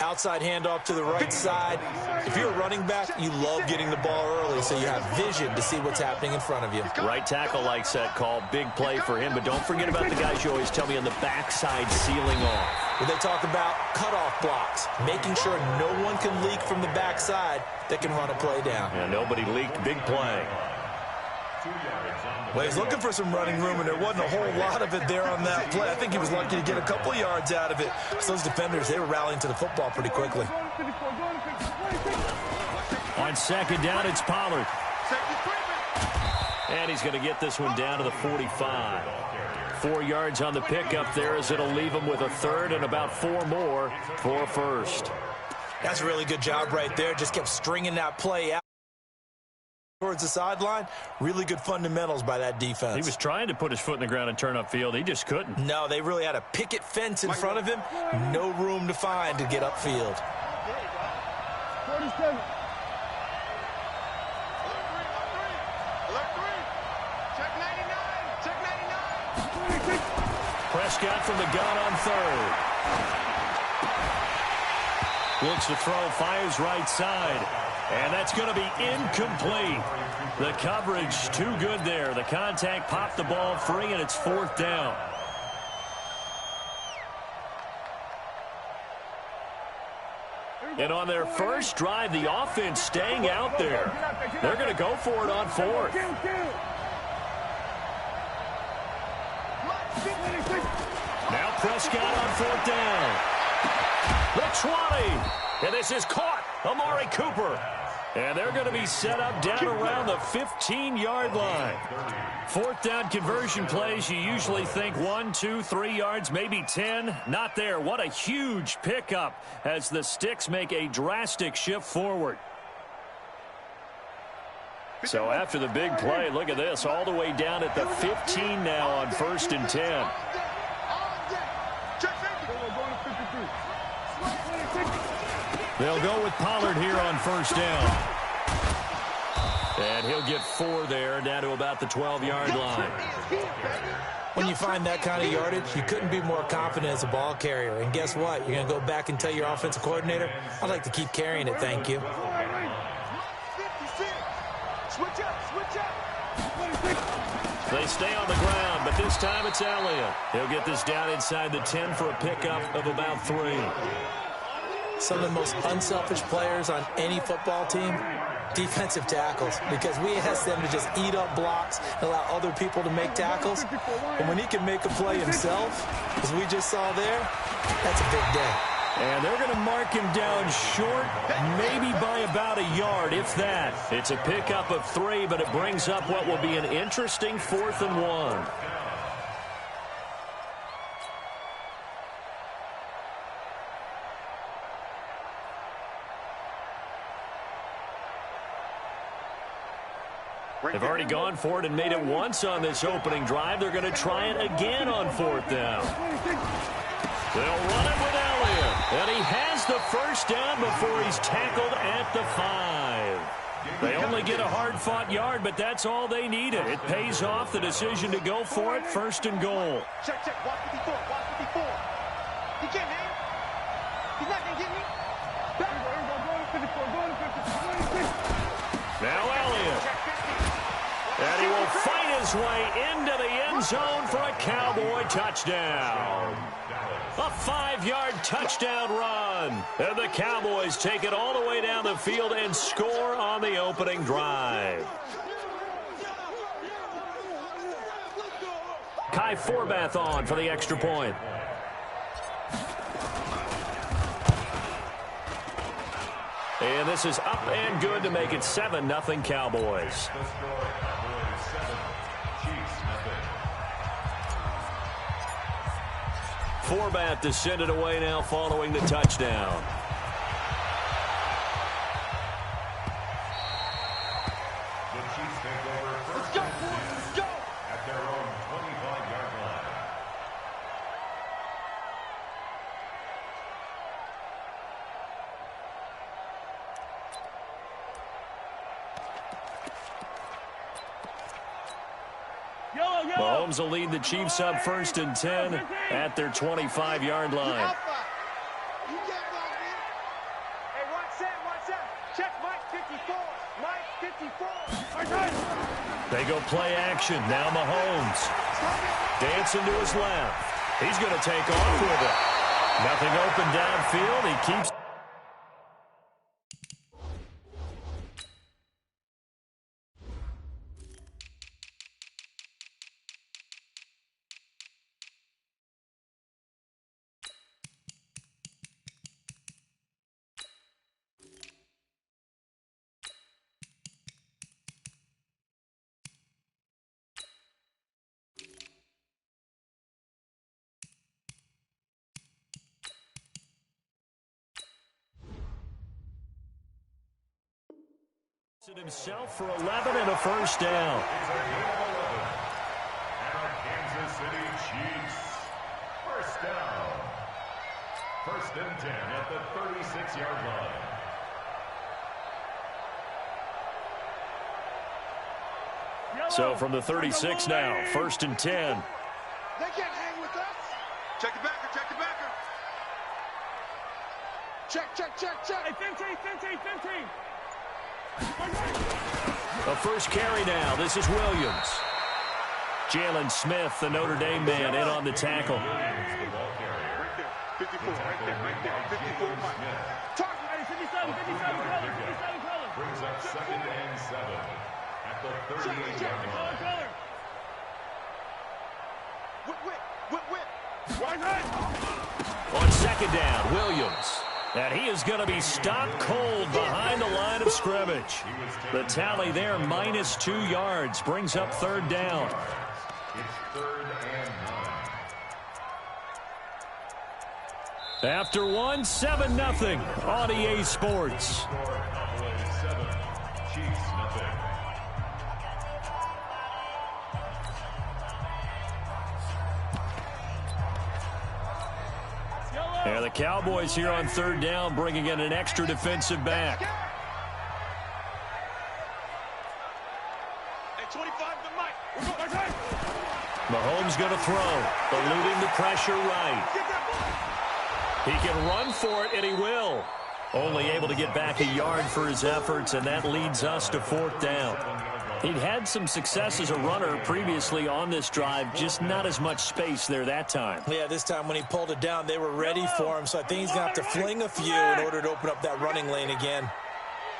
Outside handoff to the right side. If you're a running back, you love getting the ball early so you have vision to see what's happening in front of you.
Right tackle likes that call. Big play for him. But don't forget about the guys you always tell me on the backside sealing off.
When they talk about cutoff blocks, making sure no one can leak from the backside that can run a play down.
Yeah, nobody leaked. Big play.
Well, he's looking for some running room, and there wasn't a whole lot of it there on that play. I think he was lucky to get a couple yards out of it. So those defenders, they were rallying to the football pretty quickly.
On second down, it's Pollard. And he's going to get this one down to the 45. 4 yards on the pickup there as it'll leave him with a third and about 4 more for first.
That's a really good job right there. Just kept stringing that play out towards the sideline. Really good fundamentals by that defense.
He was trying to put his foot in the ground and turn upfield. He just couldn't.
No, they really had a picket fence in front of him. No room to find to get upfield.
47.
Check 99. Check 99.
Prescott from the gun on third. Looks to throw, fires right side. And that's going to be incomplete. The coverage too good there. The contact popped the ball free, and it's 4th down. And on their first drive, the offense staying out there. They're going to go for it on 4th. Now Prescott on 4th down. The 20. And this is caught. Amari Cooper. And they're going to be set up down around the 15-yard line. 4th down conversion plays, you usually think 1, 2, 3 yards, maybe 10. Not there. What a huge pickup as the Sticks make a drastic shift forward. So after the big play, look at this, all the way down at the 15 now on 1st and 10. They'll go with Pollard here on 1st down. And he'll get 4 there, down to about the 12-yard line.
When you find that kind of yardage, you couldn't be more confident as a ball carrier. And guess what? You're going to go back and tell your offensive coordinator, I'd like to keep carrying it, thank you.
Switch up, switch up.
They stay on the ground, but this time it's Elliott. He'll get this down inside the 10 for a pickup of about 3.
Some of the most unselfish players on any football team, defensive tackles, because we ask them to just eat up blocks and allow other people to make tackles. And when he can make a play himself, as we just saw there, that's a big day.
And they're going to mark him down short, maybe by about a yard, if that. It's a pickup of 3, but it brings up what will be an interesting 4th and 1. They've already gone for it and made it once on this opening drive. They're going to try it again on 4th down. They'll run it with Elliott. And he has the first down before he's tackled at the 5. They only get a hard-fought yard, but that's all they needed. It pays off, the decision to go for it, 1st and goal.
Check, check, watch 54, watch 54. He can't hang. He's not going to get me.
Now Elliott. And he will fight his way into the end zone for a Cowboy touchdown. A 5-yard touchdown run. And the Cowboys take it all the way down the field and score on the opening drive. Kai Forbath on for the extra point. And this is up and good to make it 7-0 Cowboys. Forbath to send it away now following the touchdown.
The Chiefs take over first and 10 at their own 25-yard line.
Mahomes will lead the Chiefs up 1st and 10 at their 25-yard line.
Hey, watch that. Check Mike 54. Mike 54.
They go play action. Now Mahomes. Dancing to his left. He's going to take off with it. Nothing open downfield. He keeps. Himself for 11 and a first down.
It's a gain of 11. And our Kansas City Chiefs. First down. 1st and 10 at the 36-yard line.
So from the 36 now, 1st and 10.
They can't hang with us. Check the backer, check the backer. Check.
Hey, 15.
A first carry now. This is Williams. Jalen Smith, the Notre Dame man, in on the tackle.
Right there. 54, right there. 54, Mike.
Hey, 57 color.
Brings up 2nd and 7 at the 38-yard line.
Whip. Right.
On 2nd down, Williams. And he is going to be stopped cold behind the line of scrimmage. The tally there, -2 yards, brings up 3rd down.
It's 3rd and 9.
After one, 7-0 on EA Sports.
Cowboys 7, Chiefs nothing.
And the Cowboys here on 3rd down, bringing in an extra defensive back.
Hey, 25 to Mike.
Mahomes going to throw, eluding the pressure right. He can run for it, and he will. Only able to get back a yard for his efforts, and that leads us to 4th down. He'd had some success as a runner previously on this drive, just not as much space there that time.
Yeah, this time when he pulled it down, they were ready for him, so I think he's going to have to fling a few in order to open up that running lane again.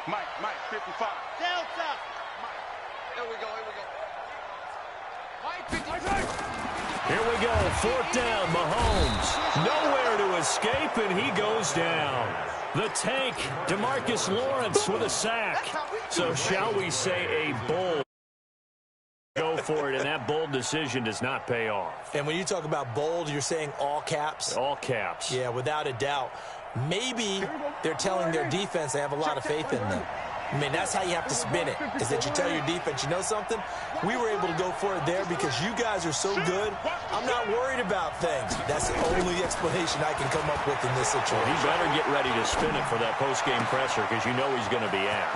Mike, 55. Delta. Here we go. Mike, 55.
Here we go, 4th down, Mahomes. Nowhere to escape, and he goes down. The tank, DeMarcus Lawrence with a sack. So shall we say a bold go for it, and that bold decision does not pay off.
And when you talk about bold, you're saying all caps?
All caps.
Yeah, without a doubt. Maybe they're telling their defense they have a lot of faith in them. I mean, that's how you have to spin it, is that you tell your defense, you know something? We were able to go for it there because you guys are so good. I'm not worried about things. That's the only explanation I can come up with in this situation.
He better get ready to spin it for that post-game presser because you know he's going to be at.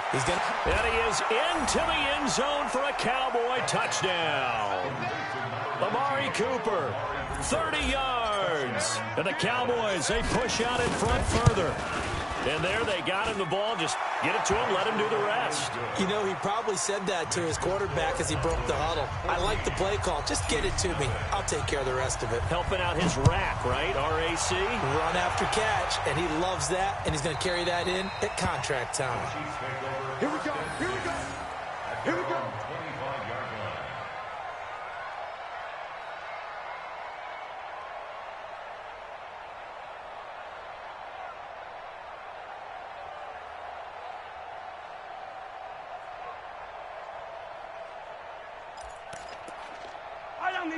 And he is into the end zone for a Cowboy touchdown. Amari Cooper, 30 yards. And the Cowboys, they push out in front further. And there they got him the ball. Just get it to him, let him do the rest.
You know, he probably said that to his quarterback as he broke the huddle. I like the play call. Just get it to me. I'll take care of the rest of it.
Helping out his rack, right? R-A-C?
Run after catch, and he loves that, and he's going to carry that in at contract time.
Here we go. Here we go. Here we go.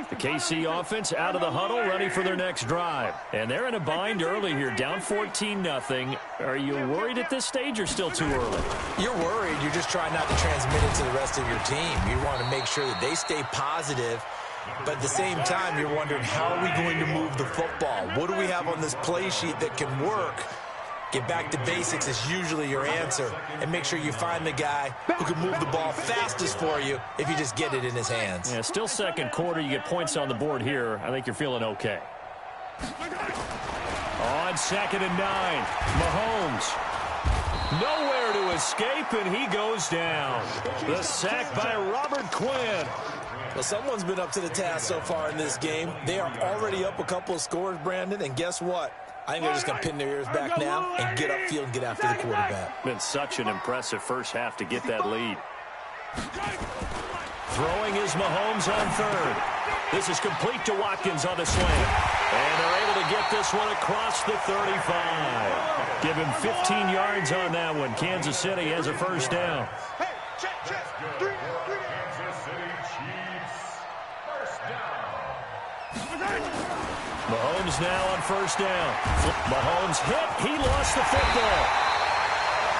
The KC offense out of the huddle, ready for their next drive. And they're in a bind early here, down 14-0. Are you worried at this stage or still too early?
You're worried. You're just trying not to transmit it to the rest of your team. You want to make sure that they stay positive. But at the same time, you're wondering, how are we going to move the football? What do we have on this play sheet that can work? Get back to basics is usually your answer. And make sure you find the guy who can move the ball fastest for you if you just get it in his hands.
Yeah, still second quarter. You get points on the board here. I think you're feeling okay. On 2nd and 9, Mahomes. Nowhere to escape, and he goes down. The sack by Robert Quinn.
Well, someone's been up to the task so far in this game. They are already up a couple of scores, Brandon, and guess what? I think they're just going to pin their ears back now and get upfield and get after the quarterback.
Been such an impressive first half to get that lead. Throwing is Mahomes on 3rd. This is complete to Watkins on the slant. And they're able to get this one across the 35. Give him 15 yards on that one. Kansas City has a first down.
Hey, check. 3.
Kansas City Chiefs. First down.
Mahomes now on first down. Mahomes hit. He lost the football.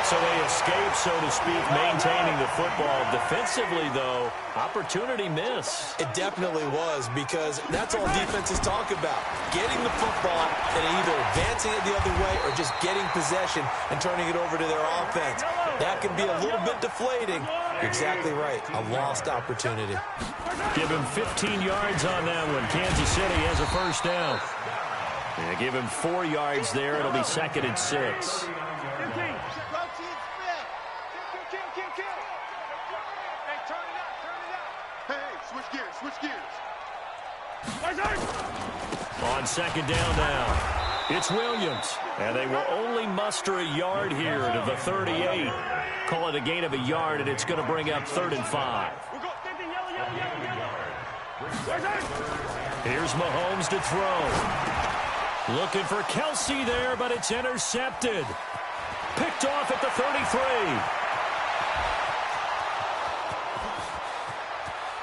So they escape, so to speak, maintaining the football. Defensively, though, opportunity miss.
It definitely was, because that's all defenses talk about. Getting the football and either advancing it the other way or just getting possession and turning it over to their offense. That can be a little bit deflating. You're exactly right. A lost opportunity.
Give him 15 yards on that one. Kansas City has a first down. Yeah, give him 4 yards there. It'll be 2nd and 6.
Switch gears.
On 2nd down now, it's Williams. And they will only muster a yard here to the 38. Call it a gain of a yard, and it's going to bring up 3rd and 5. Here's Mahomes to throw. Looking for Kelsey there, but it's intercepted. Picked off at the 33.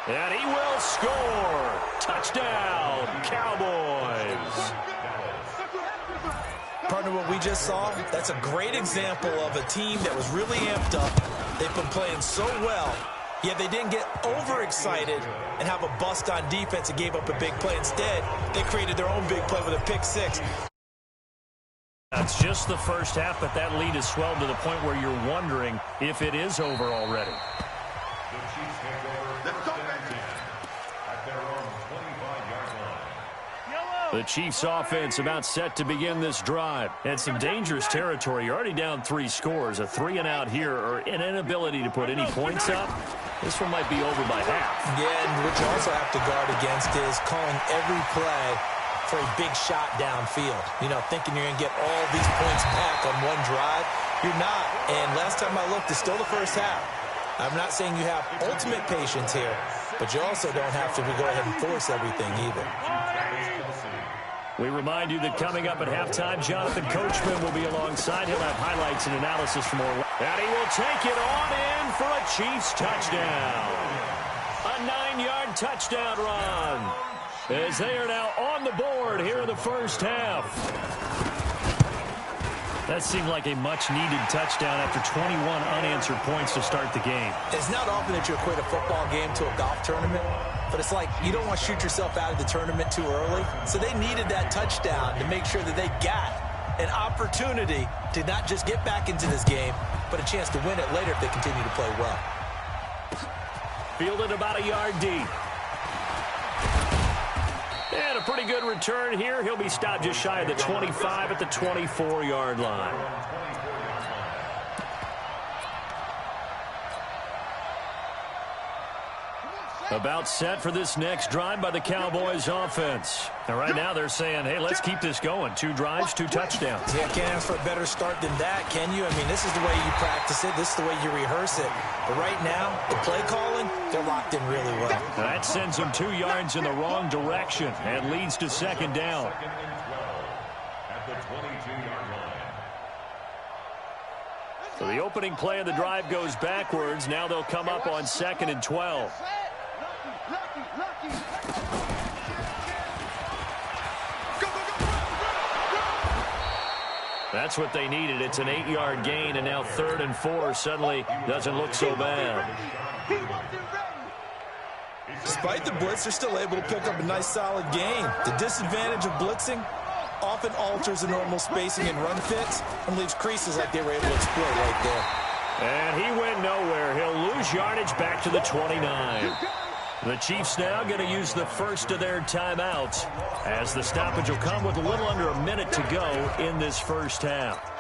And he will score. Touchdown, Cowboys.
Partner, what we just saw, that's a great example of a team that was really amped up. They've been playing so well, yet they didn't get overexcited and have a bust on defense and gave up a big play. Instead, they created their own big play with a pick six.
That's just the first half, but that lead has swelled to the point where you're wondering if it is over already.
The Chiefs take over. Let's go, at their own 25-yard line.
The Chiefs offense about set to begin this drive. And some dangerous territory. You're already down 3 scores. A 3-and-out here, or an inability to put any points up. This one might be over by half.
Yeah, and what you also have to guard against is calling every play for a big shot downfield. You know, thinking you're going to get all these points back on one drive. You're not. And last time I looked, it's still the first half. I'm not saying you have ultimate patience here, but you also don't have to go ahead and force everything either.
We remind you that coming up at halftime, Jonathan Coachman will be alongside. He'll have highlights and analysis from Orlando. And he will take it on in for a Chiefs touchdown. A 9-yard touchdown run, as they are now on the board here in the first half. That seemed like a much-needed touchdown after 21 unanswered points to start the game.
It's not often that you equate a football game to a golf tournament, but it's like you don't want to shoot yourself out of the tournament too early. So they needed that touchdown to make sure that they got an opportunity to not just get back into this game, but a chance to win it later if they continue to play well.
Fielded about a yard deep. And a pretty good return here. He'll be stopped just shy of the 25 at the 24-yard line. About set for this next drive by the Cowboys offense. And right now they're saying, hey, let's keep this going. 2 drives, 2 touchdowns.
Yeah, can't ask for a better start than that, can you? I mean, this is the way you practice it. This is the way you rehearse it. But right now, the play calling, they're locked in really well.
That sends them 2 yards in the wrong direction and leads to second down.
Second and 12 at the 22-yard line.
So the opening play of the drive goes backwards. Now they'll come up on 2nd and 12. That's what they needed. It's an 8-yard gain, and now 3rd and 4 suddenly doesn't look so bad.
Despite the blitz, they're still able to pick up a nice, solid gain. The disadvantage of blitzing often alters the normal spacing and run fits and leaves creases like they were able to exploit right there.
And he went nowhere. He'll lose yardage back to the 29. The Chiefs now going to use the first of their timeouts as the stoppage will come with a little under a minute to go in this first half.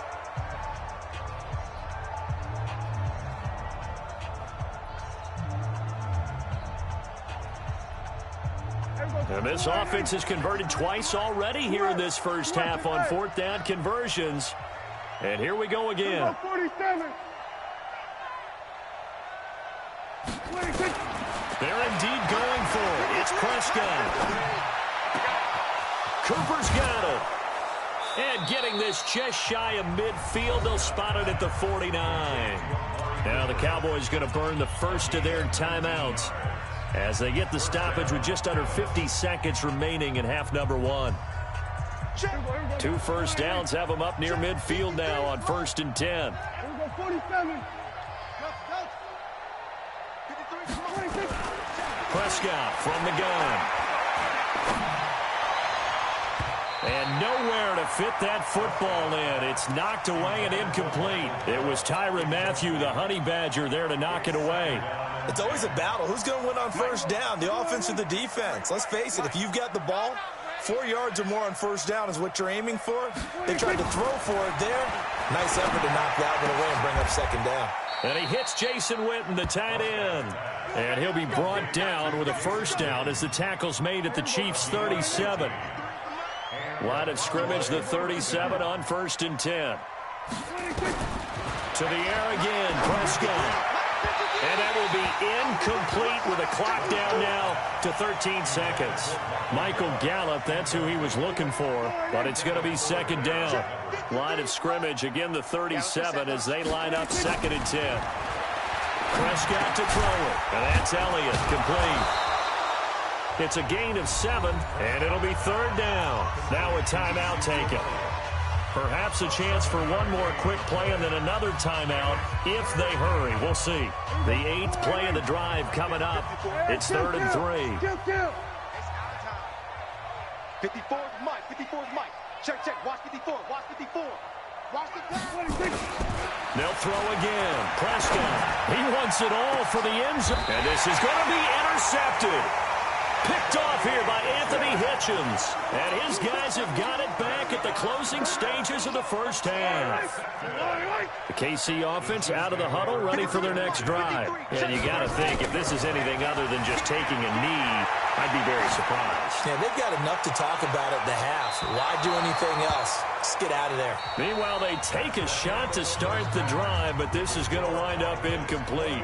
And this offense has converted twice already here in this first half on 4th down conversions. And here we go again.
47.
They're indeed going for it. It's Prescott. Cooper's got it. And getting this just shy of midfield, they'll spot it at the 49. Now the Cowboys going to burn the first of their timeouts as they get the stoppage with just under 50 seconds remaining in half number 1. 2 first downs have them up near midfield now on 1st and 10.
47.
Prescott from the gun. And nowhere to fit that football in. It's knocked away and incomplete. It was Tyrann Mathieu, the Honey Badger, there to knock it away.
It's always a battle. Who's going to win on first down, the offense or the defense? Let's face it, if you've got the ball, 4 yards or more on first down is what you're aiming for. They tried to throw for it there. Nice effort to knock that one away and bring up second down.
And he hits Jason Witten, the tight end. And he'll be brought down with a first down as the tackle's made at the Chiefs' 37. Line of scrimmage, the 37 on 1st and 10. To the air again, Prescott. And that will be incomplete with a clock down now to 13 seconds. Michael Gallup, that's who he was looking for, but it's going to be second down. Line of scrimmage, again the 37 as they line up 2nd and 10. Prescott to throw it, and that's Elliott, complete. It's a gain of 7, and it'll be 3rd down. Now a timeout taken. Perhaps a chance for one more quick play and then another timeout if they hurry. We'll see. The 8th play of the drive coming up. It's 3rd and 3.
54 is Mike. 54 is Mike. Check, check. Watch 54. Watch 54. Watch the pass.
They'll throw again. Prescott. He wants it all for the end zone. And this is going to be intercepted. Picked off here by Anthony Hitchens. And his guys have got it back at the closing stages of the first half. The KC offense out of the huddle, ready for their next drive. And you got to think, if this is anything other than just taking a knee, I'd be very surprised.
Yeah, they've got enough to talk about at the half. Why do anything else? Just get out of there.
Meanwhile, they take a shot to start the drive, but this is going to wind up incomplete.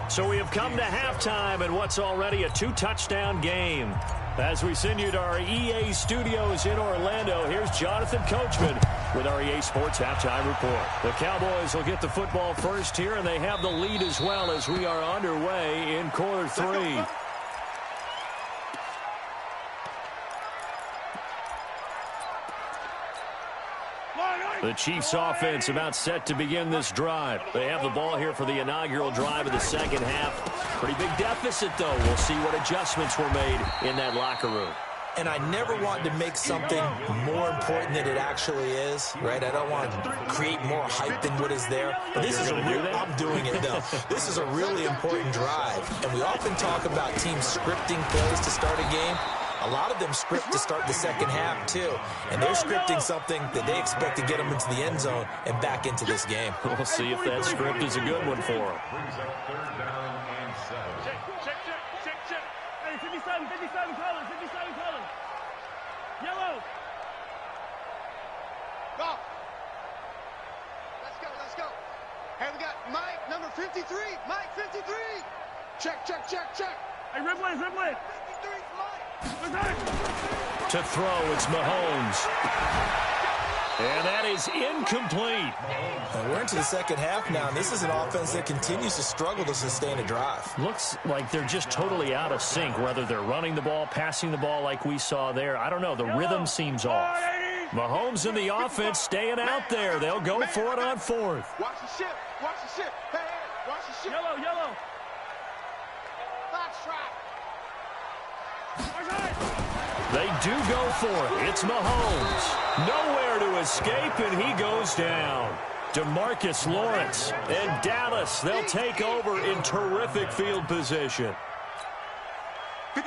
So we have come to halftime in what's already a 2-touchdown game. As we send you to our EA studios in Orlando, here's Jonathan Coachman with our EA Sports Halftime Report. The Cowboys will get the football first here, and they have the lead as well as we are underway in quarter 3. The Chiefs offense about set to begin this drive. They have the ball here for the inaugural drive of the second half. Pretty big deficit, though. We'll see what adjustments were made in that locker room.
And I never want to make something more important than it actually is, right? I don't want to create more hype than what is there. But this is I'm doing it, though. This is a really important drive. And we often talk about teams scripting plays to start a game. A A lot of them script to start the second half, too. And they're scripting something that they expect to get them into the end zone and back into this game.
We'll see if that script is a good one for them.
Brings up third down and 7.
Check. Hey, 57 colors. Yellow.
Go. Let's go. Hey, we got Mike, number 53. Mike, 53. Check.
Hey, Ripley.
53's Mike.
To throw, it's Mahomes. And that is incomplete.
We're into the second half now, and this is an offense that continues to struggle to sustain a drive.
Looks like they're just totally out of sync, whether they're running the ball, passing the ball like we saw there. I don't know. The rhythm seems off. Mahomes and the offense staying out there. They'll go for it on fourth.
Watch the ship. Hey, watch the ship.
Yellow.
Fox trap.
They do go for it. It's Mahomes. Nowhere to escape, and he goes down. DeMarcus Lawrence and Dallas, they'll take over in terrific field position.
53.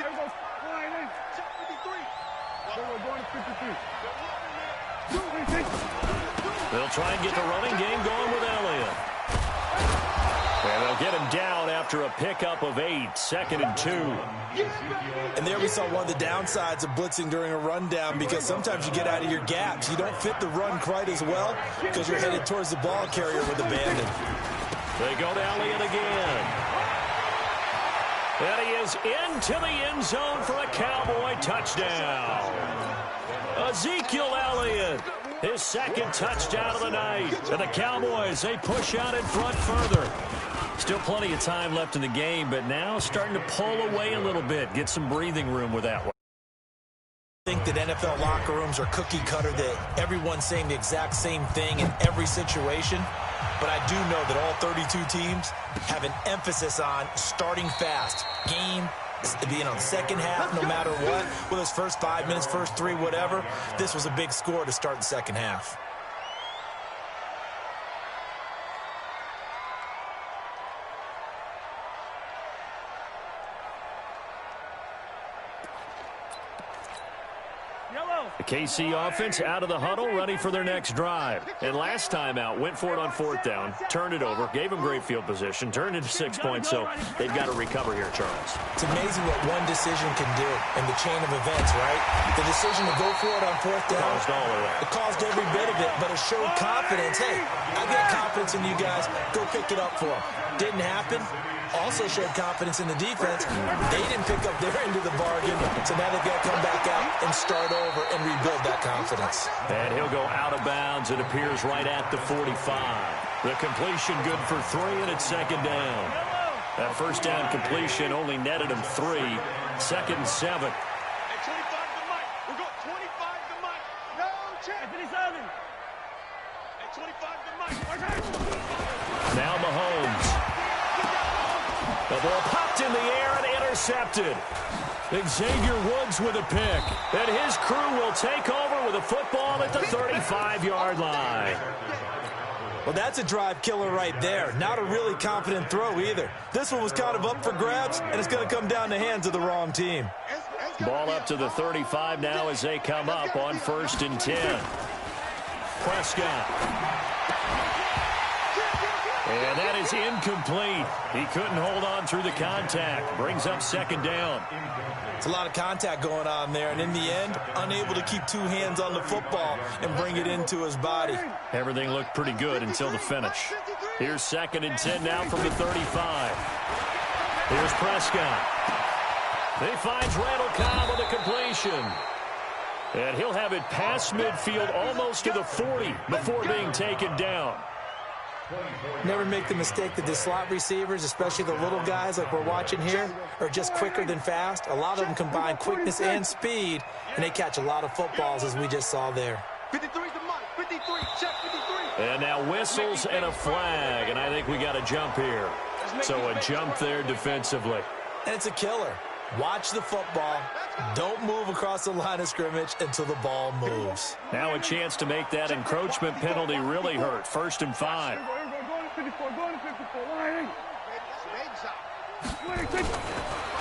They'll try and get the running game going with Elliott. And they'll get him down after a pickup of 8, 2nd and 2.
And there we saw one of the downsides of blitzing during a rundown, because sometimes you get out of your gaps. You don't fit the run quite as well because you're headed towards the ball carrier with abandon.
They go to Elliott again. And he is into the end zone for a Cowboy touchdown. Ezekiel Elliott, his second touchdown of the night. And the Cowboys, they push out in front further. Still plenty of time left in the game, but now starting to pull away a little bit. Get some breathing room with that one.
I think that NFL locker rooms are cookie cutter, that everyone's saying the exact same thing in every situation. But I do know that all 32 teams have an emphasis on starting fast. Game, second half, no matter what. Whether it's first 5 minutes, first 3, whatever. This was a big score to start the second half.
The KC offense out of the huddle, ready for their next drive. And last time out, went for it on fourth down, turned it over, gave them great field position, turned into 6 points, so they've got to recover here, Charles.
It's amazing what one decision can do in the chain of events, right? The decision to go for it on fourth down,
Caused all of that.
It caused every bit of it, but it showed confidence. Hey, I got confidence in you guys. Go pick it up for them. Didn't happen. Also showed confidence in the defense. They didn't pick up their end of the bargain, so now they've got to come back out and start over and rebuild that confidence.
And he'll go out of bounds. It appears right at the 45. The completion good for 3, and it's second down. That first down completion only netted him 3. 2nd and 7.
Hey, 25 to Mike. We're going 25 to Mike. No, check. 57. Hey, 25 to Mike.
Now Mahomes. The ball popped in the air and intercepted. Xavier Woods with a pick. And his crew will take over with a football at the 35-yard line.
Well, that's a drive killer right there. Not a really confident throw either. This one was kind of up for grabs, and it's going to come down the hands of the wrong team.
Ball up to the 35 now as they come up on 1st and 10. Prescott. And that is incomplete. He couldn't hold on through the contact. Brings up second down.
It's a lot of contact going on there, and in the end, unable to keep 2 hands on the football and bring it into his body.
Everything looked pretty good until the finish. Here's 2nd and 10 now from the 35. Here's Prescott. He finds Randall Cobb with a completion. And he'll have it past midfield almost to the 40 before being taken down.
Never make the mistake that the slot receivers, especially the little guys like we're watching here, are just quicker than fast. A lot of them combine quickness and speed, and they catch a lot of footballs, as we just saw there.
53 to Mike. 53. Check 53.
And now whistles and a flag, and I think we got a jump here. So a jump there defensively.
And it's a killer. Watch the football. Don't move across the line of scrimmage until the ball moves.
Now a chance to make that encroachment penalty really hurt. 1st and 5.
Going to 54.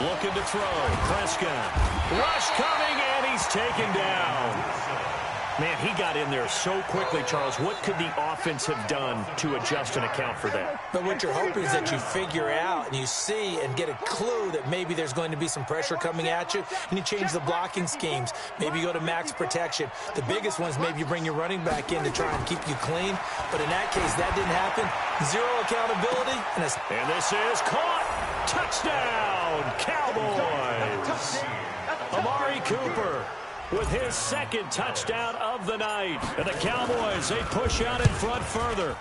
Looking to throw. Prescott. Rush coming, and he's taken down. Man, he got in there so quickly, Charles. What could the offense have done to adjust and account for that?
But what you're hoping is that you figure out and you see and get a clue that maybe there's going to be some pressure coming at you, and you change the blocking schemes. Maybe you go to max protection. The biggest one is maybe you bring your running back in to try and keep you clean. But in that case, that didn't happen. Zero accountability. And
this is caught. Touchdown, Cowboys. Amari Cooper with his second touchdown of the night. And the Cowboys, they push out in front further.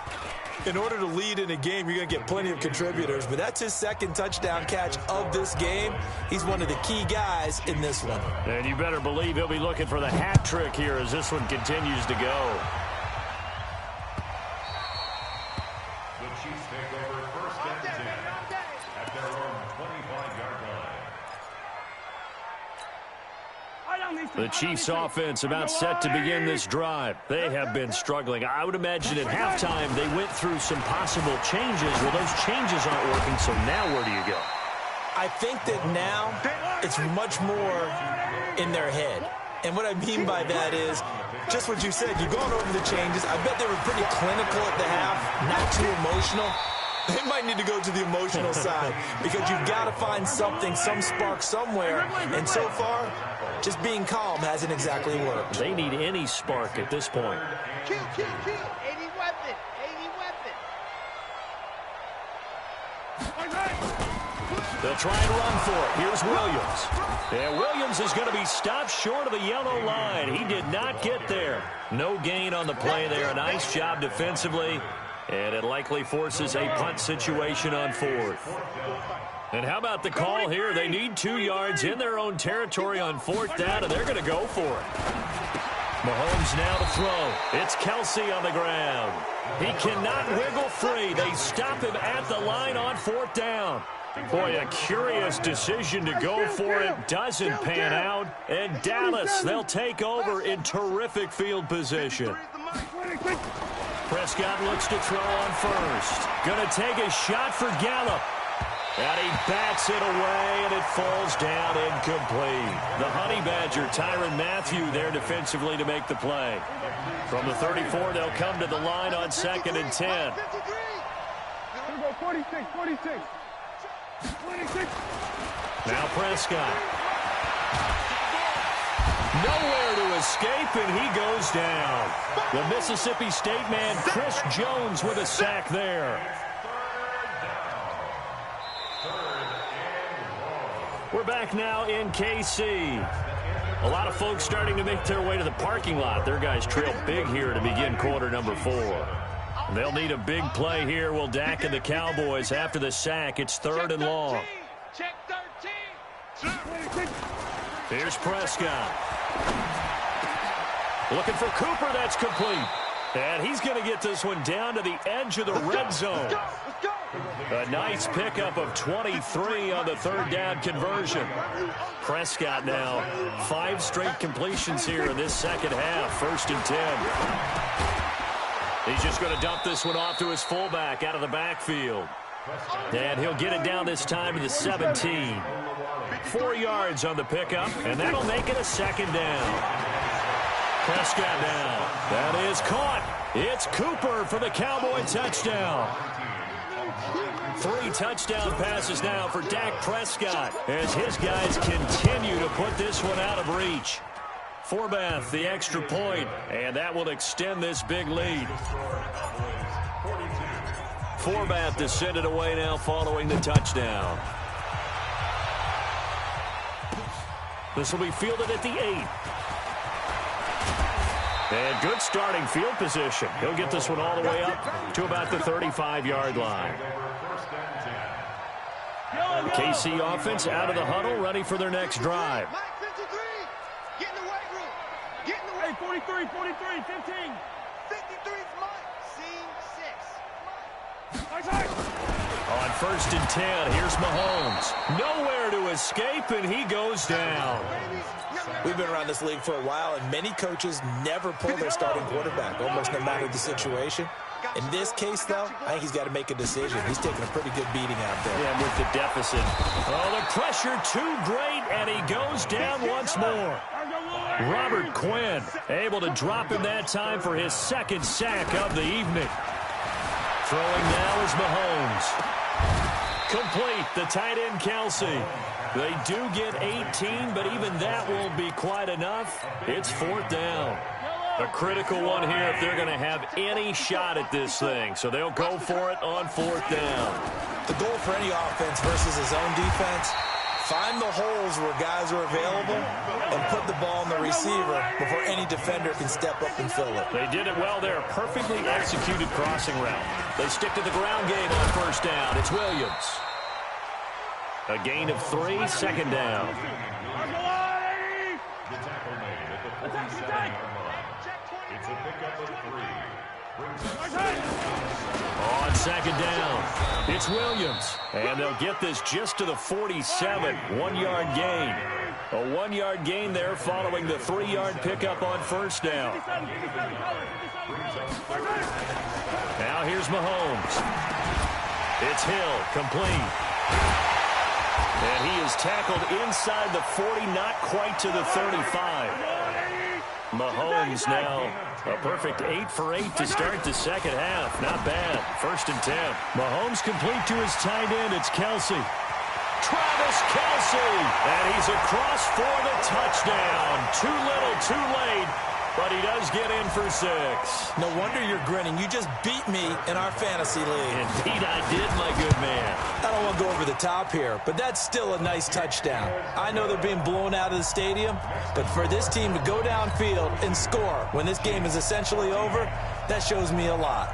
In order to lead in a game, you're going to get plenty of contributors, but that's his second touchdown catch of this game. He's one of the key guys in this one.
And you better believe he'll be looking for the hat trick here as this one continues to go.
The Chiefs take over first and 10 at their own 25-yard line.
The Chiefs offense about set to begin this drive. They have been struggling. I would imagine at halftime they went through some possible changes. Well, those changes aren't working, so now where do you go?
I think that now it's much more in their head. And what I mean by that is just what you said. You've gone over the changes. I bet they were pretty clinical at the half, not too emotional. They might need to go to the emotional side because you've got to find something, some spark somewhere. And so far, just being calm hasn't exactly worked.
They need any spark at this point.
Kill. 80 weapon. 80 weapon.
They'll try and run for it. Here's Williams. And Williams is going to be stopped short of the yellow line. He did not get there. No gain on the play there. A nice job defensively. And it likely forces a punt situation on fourth. And how about the call here? They need 2 yards in their own territory on fourth down, and they're going to go for it. Mahomes now to throw. It's Kelsey on the ground. He cannot wiggle free. They stop him at the line on fourth down. Boy, a curious decision to go for it. Doesn't pan out. And Dallas, they'll take over in terrific field position. Prescott looks to throw on first. Going to take a shot for Gallup. And he bats it away, and it falls down incomplete. The Honey Badger, Tyrann Mathieu, there defensively to make the play. From the 34, they'll come to the line on 2nd and 10.
46.
Now Prescott. Nowhere to escape, and he goes down. The Mississippi State man, Chris Jones, with a sack there. We're back now in KC. A lot of folks starting to make their way to the parking lot. Their guys trail big here to begin quarter number 4. They'll need a big play here. Will Dak and the Cowboys after the sack. It's 3rd and long.
Check 13.
Here's Prescott. Looking for Cooper. That's complete. And he's going to get this one down to the edge of the red zone. A nice pickup of 23 on the 3rd down conversion. Prescott now 5 straight completions here in this second half. 1st and 10. He's just going to dump this one off to his fullback out of the backfield. And he'll get it down this time to the 17. 4 yards on the pickup, and that'll make it a 2nd down. Prescott now. That is caught. It's Cooper for the Cowboy touchdown. 3 touchdown passes now for Dak Prescott as his guys continue to put this one out of reach. Forbath, the extra point, and that will extend this big lead. Forbath to send it away now following the touchdown. This will be fielded at the 8. And good starting field position. He'll get this one all the way up to about the 35-yard line. KC offense out of the huddle, ready for their next drive.
Get in the weight room. Get in the weight room.
43, 15.
53's Mike. Scene 6.
On 1st and 10, here's Mahomes. Nowhere to escape, and he goes down.
We've been around this league for a while, and many coaches never pull their starting quarterback, almost no matter the situation. In this case, though, I think he's got to make a decision. He's taking a pretty good beating out there.
Yeah, with the deficit. Oh, the pressure too great, and he goes down once more. Robert Quinn able to drop him that time for his second sack of the evening. Throwing now is Mahomes. Complete, the tight end Kelsey. They do get 18, but even that won't be quite enough. It's 4th down. A critical one here if they're going to have any shot at this thing. So they'll go for it on 4th down.
The goal for any offense versus his own defense, find the holes where guys are available and put the ball on the receiver before any defender can step up and fill it.
They did it well there. Perfectly executed crossing route. They stick to the ground game on 1st down. It's Williams. A gain of 3, 2nd down.
The tackle made at the 47-yard line. It's a pickup of 3.
On 2nd down, it's Williams. And they'll get this just to the 47. 1-yard gain. A 1-yard gain there following the 3-yard pickup on 1st down. Now here's Mahomes. It's Hill, complete. And he is tackled inside the 40, not quite to the 35. Mahomes now a perfect 8 for 8 to start the second half. Not bad. 1st and 10. Mahomes complete to his tight end. It's Kelsey. Travis Kelsey. And he's across for the touchdown. Too little, too late. But he does get in for 6.
No wonder you're grinning. You just beat me in our fantasy league.
Indeed I did, my good man.
I don't want to go over the top here, but that's still a nice touchdown. I know they're being blown out of the stadium, but for this team to go downfield and score when this game is essentially over, that shows me a lot.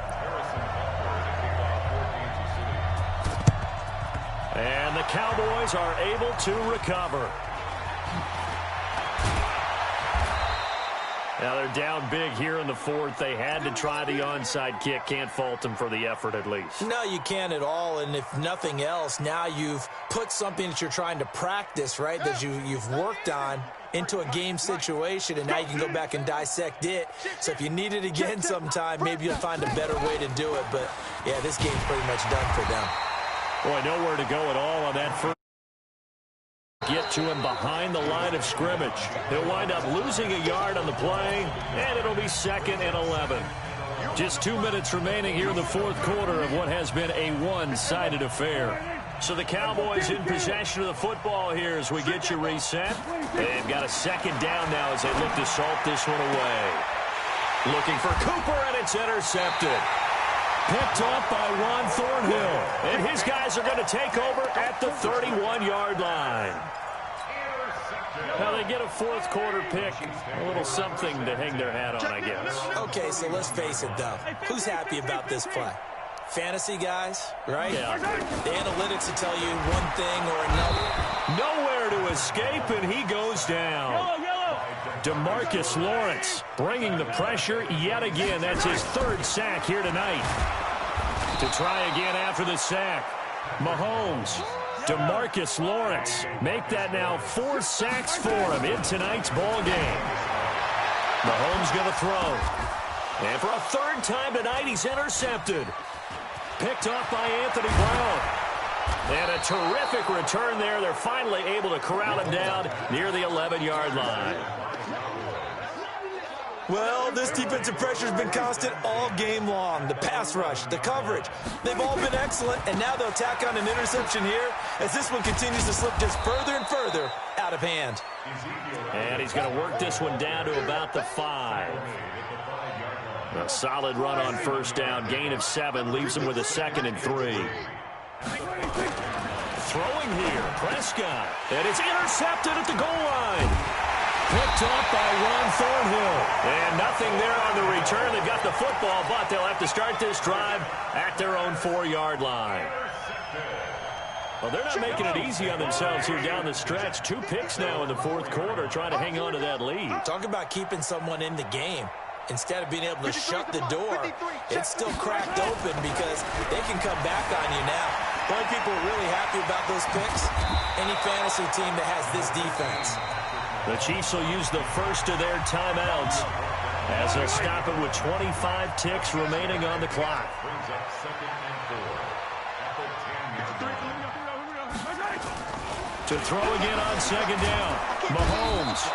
And the Cowboys are able to recover. Now they're down big here in the 4th. They had to try the onside kick. Can't fault them for the effort at least.
No, you can't at all. And if nothing else, now you've put something that you're trying to practice, right, that you've worked on into a game situation, and now you can go back and dissect it. So if you need it again sometime, maybe you'll find a better way to do it. But, yeah, this game's pretty much done for them.
Boy, nowhere to go at all on that first. Get to him behind the line of scrimmage. He'll wind up losing a yard on the play, and it'll be 2nd and 11. Just 2 minutes remaining here in the 4th quarter of what has been a one-sided affair. So the Cowboys in possession of the football here as we get you reset. They've got a 2nd down now as they look to salt this one away. Looking for Cooper, and it's intercepted. Picked off by Juan Thornhill. And his guys are going to take over at the 31-yard line. Now they get a 4th quarter pick. A little something to hang their hat on, I guess.
Okay, so let's face it, though. Who's happy about this play? Fantasy guys, right?
Yeah.
The analytics will tell you one thing or another.
Nowhere to escape, and he goes down. DeMarcus Lawrence bringing the pressure yet again. That's his 3rd sack here tonight. To try again after the sack, Mahomes, DeMarcus Lawrence make that now 4 sacks for him in tonight's ball game. Mahomes going to throw. And for a 3rd time tonight, he's intercepted. Picked off by Anthony Brown. And a terrific return there. They're finally able to corral him down near the 11-yard line.
Well, this defensive pressure has been constant all game long. The pass rush, the coverage, they've all been excellent, and now they'll tack on an interception here as this one continues to slip just further and further out of hand.
And he's going to work this one down to about the 5. A solid run on 1st down. Gain of 7 leaves him with a 2nd and 3. Throwing here, Prescott. And it's intercepted at the goal line. Picked off by Ron Thornhill. And nothing there on the return. They've got the football, but they'll have to start this drive at their own 4-yard line. Well, they're not making it easy on themselves here down the stretch. 2 picks now in the 4th quarter, trying to hang on to that lead.
Talk about keeping someone in the game. Instead of being able to shut the door, it's still cracked open because they can come back on you now. The only people who are really happy about those picks, any fantasy team that has this defense.
The Chiefs will use the first of their timeouts as they'll stop it with 25 ticks remaining on the clock.
Brings up 2nd and 4 at the 10-yard line.
To throw again on 2nd down. Mahomes.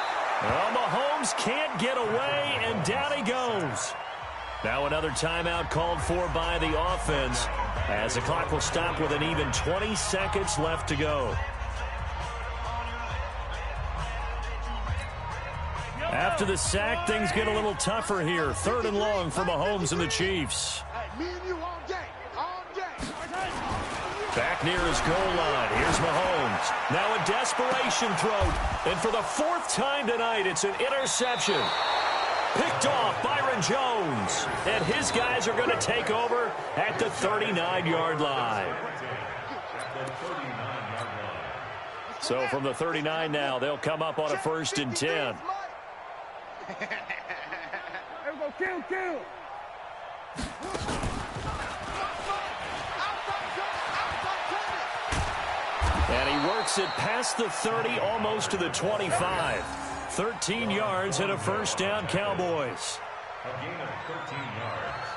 Well, Mahomes can't get away, and down he goes. Now another timeout called for by the offense as the clock will stop with an even 20 seconds left to go. After the sack, things get a little tougher here. 3rd and long for Mahomes and the Chiefs. Back near his goal line. Here's Mahomes. Now a desperation throw. And for the 4th time tonight, it's an interception. Picked off Byron Jones. And his guys are going to take over at the 39-yard line. So from the 39 now, they'll come up on a 1st and 10.
Kill.
And he works it past the 30, almost to the 25. 13 yards and a 1st down, Cowboys.
A gain of 13 yards.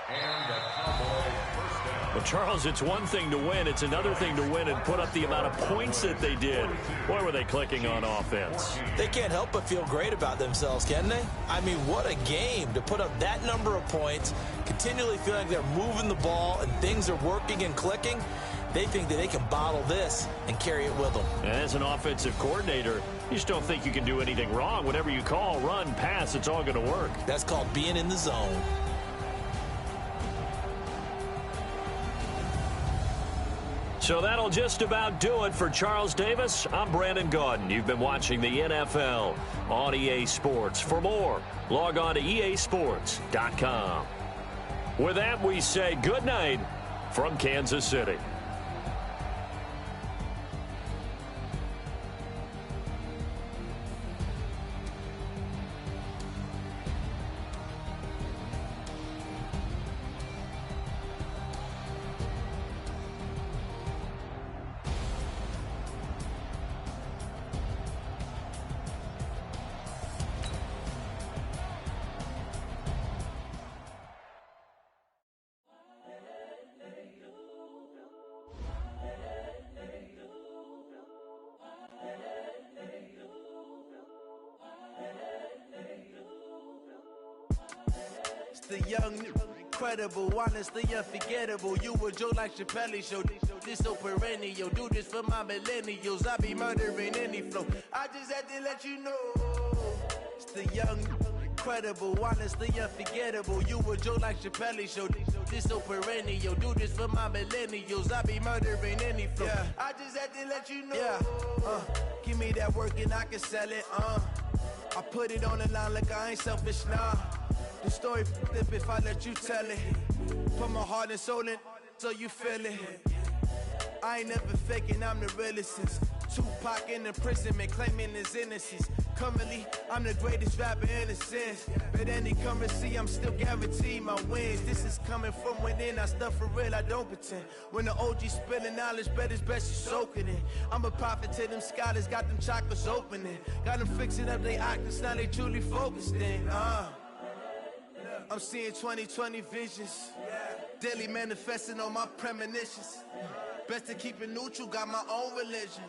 And the Cowboys 1st down.
Well, Charles, it's one thing to win. It's another thing to win and put up the amount of points that they did. Boy, were they clicking on offense.
They can't help but feel great about themselves, can they? I mean, what a game to put up that number of points, continually feeling like they're moving the ball and things are working and clicking. They think that they can bottle this and carry it with them.
And as an offensive coordinator, you just don't think you can do anything wrong. Whatever you call, run, pass, it's all going to work.
That's called being in the zone.
So that'll just about do it for Charles Davis. I'm Brandon Gaudin. You've been watching the NFL on EA Sports. For more, log on to easports.com. With that, we say good night from Kansas City.
The young, incredible, honestly unforgettable. You a Joe like Chappelle show. This so perennial. Do this for my millennials. I be murdering any flow. I just had to let you know. It's the young, incredible, honestly unforgettable. You a Joe like Chappelle show. This so perennial. Do this for my millennials. I be murdering any flow. Yeah. I just had to let you know. Yeah. Give me that work and I can sell it. I put it on the line like I ain't selfish, nah. The story flip if I let you tell it. Put my heart and soul in so you feel it. I ain't never faking, I'm the realest since Tupac in imprisonment, claiming his innocence. Currently, I'm the greatest rapper in a sense. But any currency, I'm still guaranteed my wins. This is coming from within, I stuff for real, I don't pretend. When the OG spilling knowledge, bet it's best you soak it in. I'm a prophet to them scholars, got them chakras opening. Got them fixing up they octaves, now they truly focused in. I'm seeing 2020 visions. Daily manifesting on my premonitions. Best to keep it neutral, got my own religion.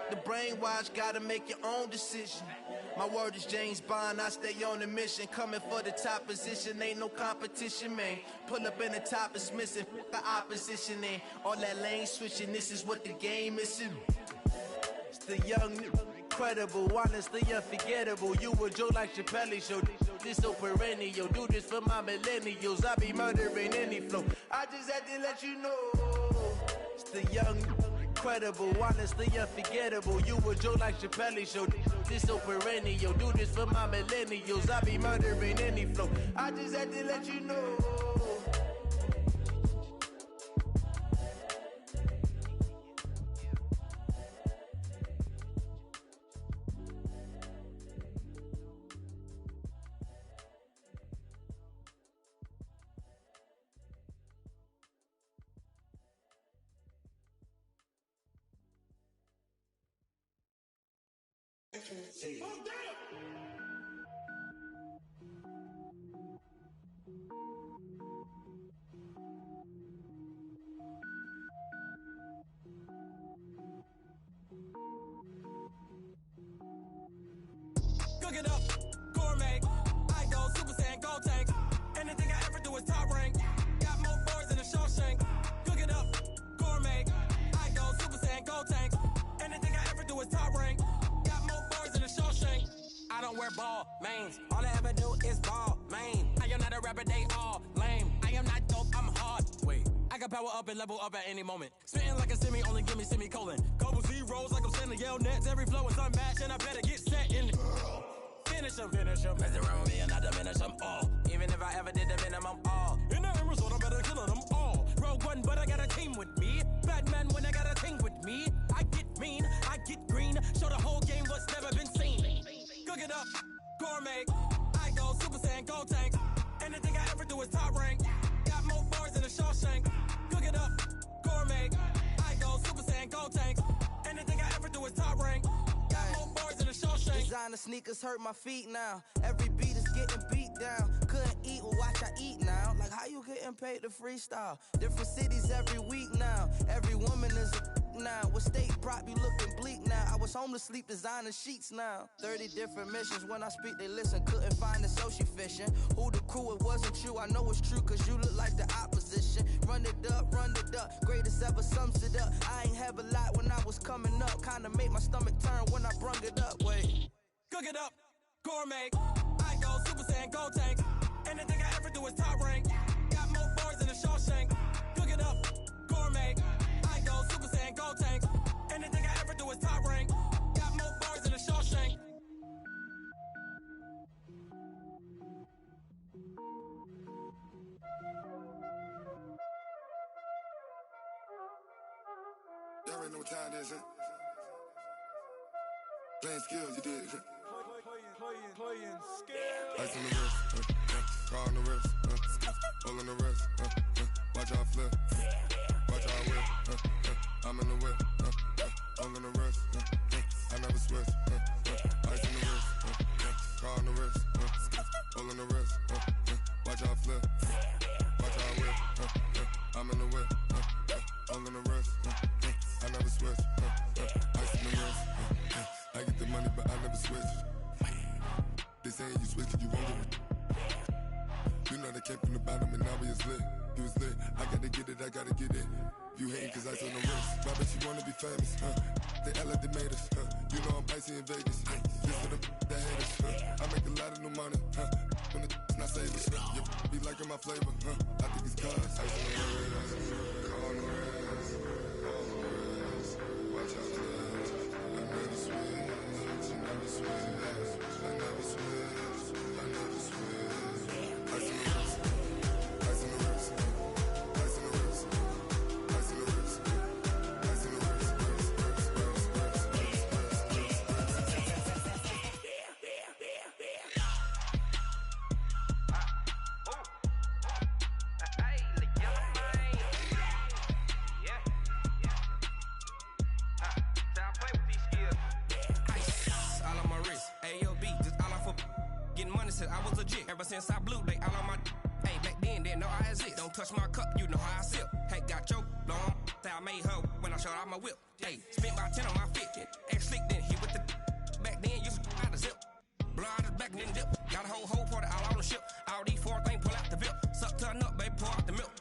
The brainwash, gotta make your own decision. My word is James Bond, I stay on the mission. Coming for the top position, ain't no competition, man. Pull up in the top is missing, the opposition in. All that lane switching, this is what the game is. It's the young, incredible, honestly unforgettable. You a Joe like Chappelle show. This so perennial. Do this for my millennials. I be murdering any flow. I just had to let you know. It's the young, incredible, honestly unforgettable. You a Joe like Chappelle show. This so perennial. Do this for my millennials. I be murdering any flow. I just had to let you know.
Difference. Cook it up, gourmet. I go Super Saiyan, gold tank. Anything I ever do is top rank. Got more boys than a Shawshank. Cook it up, gourmet. I go Super Saiyan, gold tank. Anything I ever do is top rank. Got more boys than a Shawshank. I don't wear ball mains. All I ever do is ball main. I am not a rapper, they all lame. I am not dope, I'm hard. Wait, I can power up and level up at any moment. Spitting like a semi, only give me semicolon. Couple zeros like I'm sending yell nets. Every flow is unmatched, and I better get set in. Finish them. Mess around with me and I diminish them all. Even if I ever did the minimum, all. In the end result, I better kill them all. Rogue One, but I got a team with me. Batman when I got a team with me. I get mean, I get green. Show the whole game what's never been seen. Cook it up, gourmet. I go Super Saiyan, gold tank. Anything I ever do is top rank. Got more bars than a Shawshank. Cook it up, gourmet. I go Super Saiyan, gold tank. Anything I ever do is top rank. Got more bars than a Shawshank.
Designer sneakers hurt my feet now. Every beat is getting beat down. Couldn't eat, well watch I eat now. Like how you getting paid to freestyle? Different cities every week now. Every woman is a now. With state prop, you looking bleak now. I was home to sleep, designing sheets now. 30 different missions. When I speak, they listen. Couldn't find it, so she fishing. Who the crew? It wasn't you. I know it's true, cause you look like the opposition. Run it up. Greatest ever sums it up. I ain't have a lot when I was coming up. Kinda made my stomach turn when I brung it up. Wait.
Cook it up, gourmet. I go Super Saiyan, gold tank. Anything I ever do is top rank. Got more bars than a Shawshank. Cook it up, gourmet. I go Super Saiyan, gold tank. Anything I ever do is top rank. Got more bars than a Shawshank.
Y'all already know what time it is, huh? Playing skills, you did, huh?
Playing skills.
Ice on the wrist, car on the wrist, hole on the wrist, watch how I flip, watch how I whip, I'm in the whip, hole on the wrist, I never switch, ice on the wrist, car on the wrist, hole on the wrist, watch how I flip, watch how I whip, I'm in the whip, hole on the wrist, I never switch, ice on the wrist, I get the money but I never switch. They saying you switch cause you won't get it. You know they came from the bottom and now we is lit. You was lit, I gotta get it, I gotta get it. You hating cause ice on the wrist. Why bet you wanna be famous, They act like they made us, You know I'm icy in Vegas, This for the that hate us, I make a lot of new money, When the not saving, You be liking my flavor, I think it's cause ice on the wrist, car on the wrist, all the wrist. Watch out for this, I never switch, I never switch.
Ever since I blew, they all on my. Hey, back then, didn't know I exist. Don't touch my cup, you know how I sip. Hey, got your long. Say I made her when I showed out my whip. Hey, spent about 10 on my fit. X slick, then hit with the. Back then, used to out the zip. Blow out the back, then dip. Got a whole party all on the ship. All these four things pull out the VIP. Suck to a nut, baby, pour out the milk.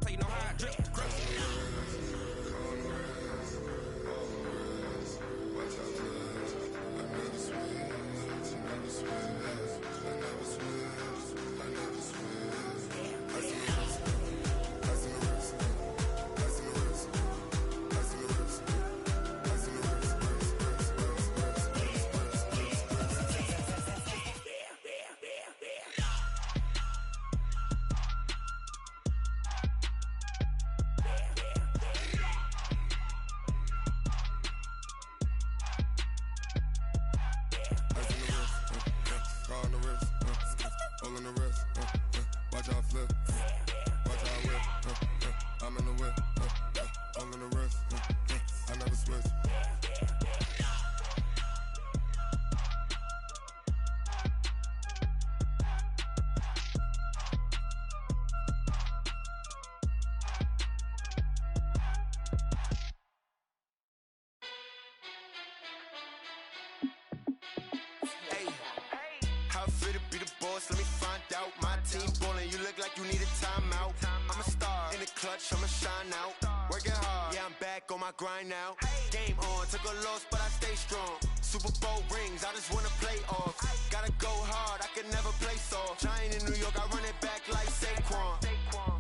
So you know how I drip. Crush.
fit to be the boss? Let me find out. My team ballin', you look like you need a timeout. I'm a star in the clutch, I'ma shine out. Working hard, yeah, I'm back on my grind now. Game on, took a loss, but I stay strong. Super Bowl rings, I just wanna play off. Gotta go hard, I can never play soft. Giant in New York, I run it back like Saquon.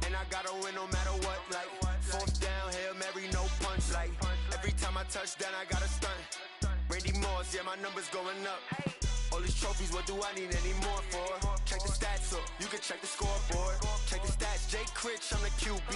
And I gotta win no matter what, like fourth down, Hail Mary, no punch. Like every time I touch down, I gotta stunt. Randy Moss, yeah, my numbers going up. All these trophies, what do I need any more for? Check the stats up, you can check the scoreboard. Check the stats, Jay Critch, I'm the QB.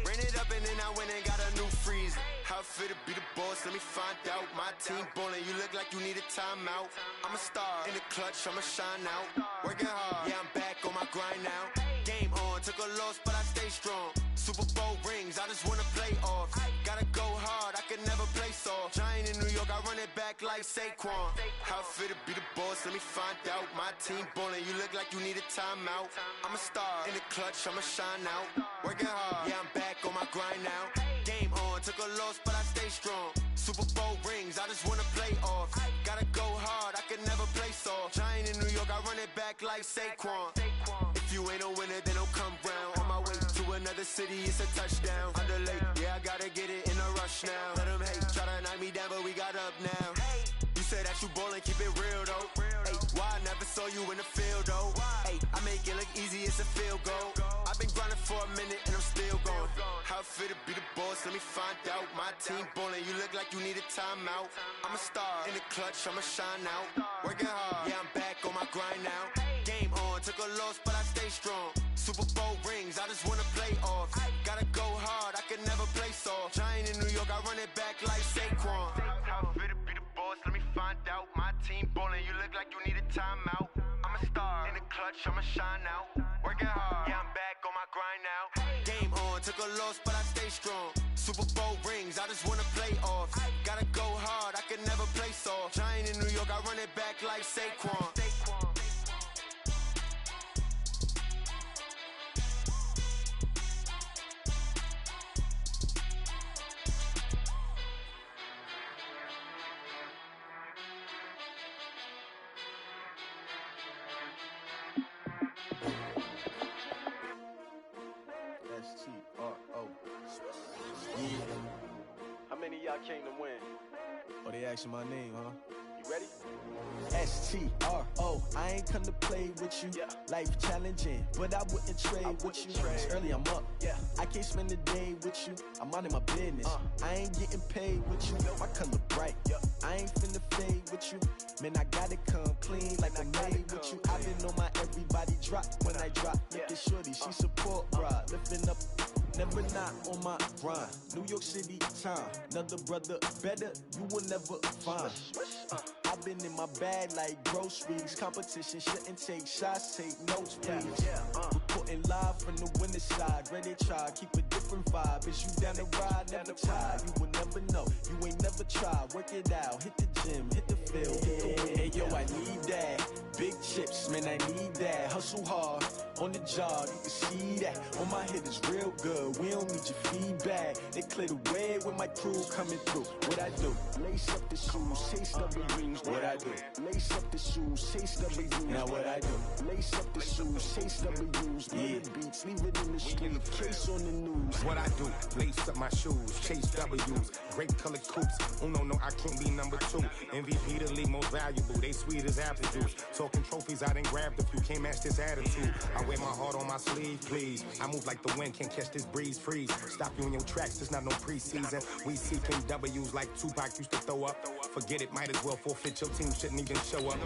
Ran it up and then I went and got a new freeze. How fit to be the boss, let me find out. My team ballin', you look like you need a timeout. I'm a star in the clutch, I'ma shine out. Working hard, yeah, I'm back on my grind now. Game on, took a loss, but I stay strong. Super Bowl rings, I just wanna play off. Gotta go hard, I can never play soft. Giant in New York, I run it back like Saquon. How fit to be the boss, let me find out. My team ballin', you look like you need a timeout. I'm a star in the clutch, I'ma shine out. Working hard, yeah, I'm back on my grind now. Game on, took a loss, but I stay strong. Super Bowl rings, I just wanna play off. Gotta go hard, I can never play soft. Giant in New York, I run it back like Saquon. If you ain't a winner, then don't come round. On my way to another city, it's a touchdown. Underlay, yeah, I gotta get it in a rush now. Let them hate, try to knock me down, but we got up now. You said that you ballin', keep it real though. Hey, why I never saw you in the field though? Hey, I make it look easy, it's a field goal. I've been grinding for a minute and I'm still going. How fit to be the boss, let me find out. My team ballin', you look like you need a timeout. I'm a star in the clutch, I'ma shine out. Working hard, yeah, I'm back on my grind now. Game on, took a loss, but I stay strong. Super Bowl rings, I just wanna play off. Gotta go hard, I can never play soft. Giant in New York, I run it back like Saquon. How fit to be the boss, let me find out. My team ballin', you look like you need a timeout. I'm a star in the clutch, I'ma shine out. Working hard, yeah, I'm back on my grind now. Game on, took a loss, but I stay strong. Super Bowl rings, I just wanna play off. Gotta go hard, I can never play soft. Giant in New York, I run it back like Saquon.
S-T-R-O. Yeah. How many of y'all came to win? Oh, they asking my name, huh? You ready? S-T-R-O. I ain't come to play with you. Yeah. Life challenging, but I wouldn't trade with you. It's early, I'm up. Yeah. I can't spend the day with you. I'm minding my business. I ain't getting paid with you. My color bright. I ain't finna fade with you. Man, I gotta come clean like I made with you. I've been on my everybody drop when I drop. Look at shorty, she support ride. Lifting up, never not on my grind. New York City time, another brother better, you will never find. I've been in my bag like groceries. Competition shouldn't take shots, take notes, please. Reporting live from the winter side. Ready to try, keep a different vibe. Is you down the ride, never tired. You will never know, you ain't never tried. Work it out, hit the gym, hit the field, hit the wind. Hey yo, I need that. Big chips, man, I need that. Hustle hard, on the job, you can see that. On my head is real good, we don't need your feedback. They clear the way with my crew coming through. What I do? Lace up the shoes, chase W's. What I do? Lace up the shoes, chase W's. Now what I do? Lace up the shoes, chase W's. Yeah, beats, leave it in the street, case on the news.
What I do? Lace up my shoes, chase W's. Great colored coops. Oh no, I can't be number 2. MVP the league most valuable. They sweet as apple juice. Talking trophies, I done grabbed a few. Can't match this attitude. I wear my heart on my sleeve, please. I move like the wind, can't catch this breeze, freeze. Stop you in your tracks, there's not no preseason. We seeking W's like Tupac used to throw up. Forget it, might as well forfeit. Your team shouldn't even show up.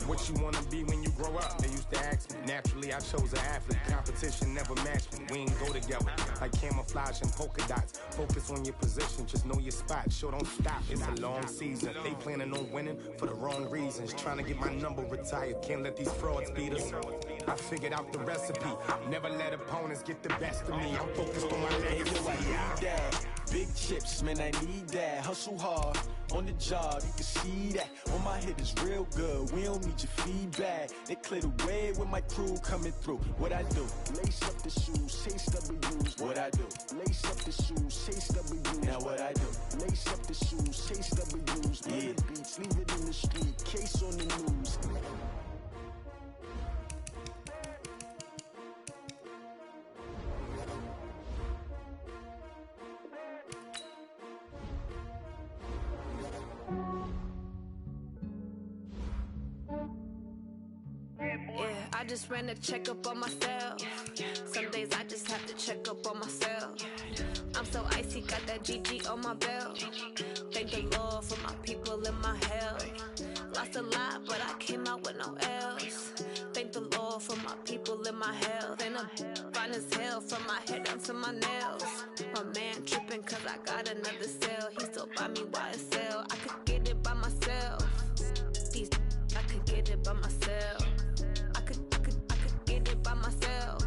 What you wanna be when you grow up? They used to ask me. Naturally, I chose an athlete. Competition never matched me. We ain't go together like camouflage and polka dots. Focus on your position, just know your spot. Sure, don't stop. It's a long season. They planning on winning for the wrong reasons. Trying to get my number retired. Can't let these frauds beat us. I figured out the recipe. Never let opponents get the best of me. I'm focused on my legacy.
Big chips, man, I need that. Hustle hard, on the job, you can see that. On my head is real good, we don't need your feedback. They clear the way with my crew coming through. What I do? Lace up the shoes, chase W's. What I do? Lace up the shoes, chase W's. Now what I do? Lace up the shoes, chase W's. Yeah, beats, leave it in the street, case on the news.
just ran a checkup on myself. Some days I just have to check up on myself. I'm so icy, got that GG on my belt. Thank the Lord for my people in my health. Lost a lot, but I came out with no else. Thank the Lord for my people in my health. And I'm fine as hell from my head down to my nails. My man tripping cause I got another cell. He still buy me YSL. I could get it by myself. These I could get it by myself. I could get it by myself.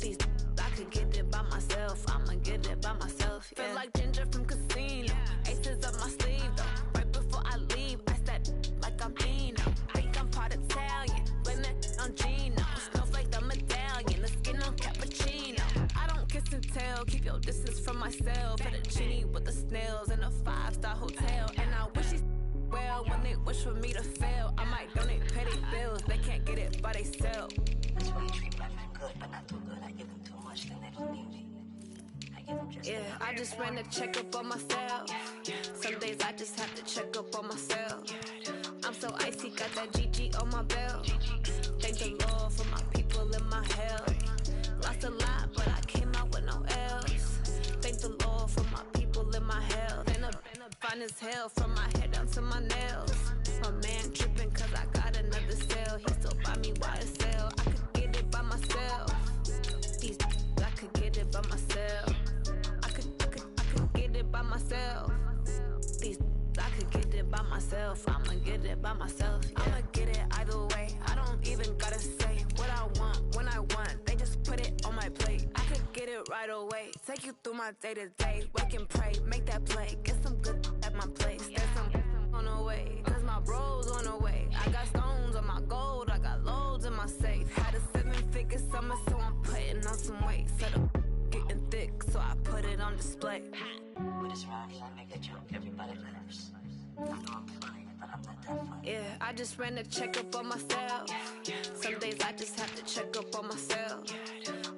These I could get it by myself. I'ma get it by myself. Yeah. Feel like Ginger from Casino. Aces up my sleeve though. Right before I leave, I step like I'm Dino. Think I'm part Italian. Blame it on Gino. Smells like the medallion. The skin on cappuccino. I don't kiss and tell. Keep your distance from myself. At a genie with the snails in a 5-star hotel. And I wish he's well when they wish for me to fail. I might donate petty bills. They can't get it by they sell.
That's why you treat my friend good, but not too good. I give them too much, then they don't need me.
Yeah, I just ran a checkup on myself. Some days I just have to check up on myself. I'm so icy, got that GG on my belt. Thank the Lord for my people in my health. Lost a lot, but I came out with no else. Thank the Lord for my people in my health. And I'm fine as hell from my head down to my nails. My man tripping cause I got another cell. He still buy me YSL. I could get it by myself. These I could get it by myself. I could get it by myself. These I could get it by myself. I'ma get it by myself. Yeah. I'ma get it either way. I don't even gotta say what I want when I want. They just put it on my plate. I could get it right away. Take you through my day to day. Wake and pray, make that play. Get some good at my place. There's some on the way. Cause my bro's on the way. I got stones on my gold. I got loads in my safe. Had a 7-figure summer, so I'm putting on some weight. Set up getting thick, so I put it on display.
With this rhyme, I make a joke, everybody laughs. I know I'm funny, but I'm not that funny.
Yeah, I just ran a checkup on myself. Some days I just have to check up on myself.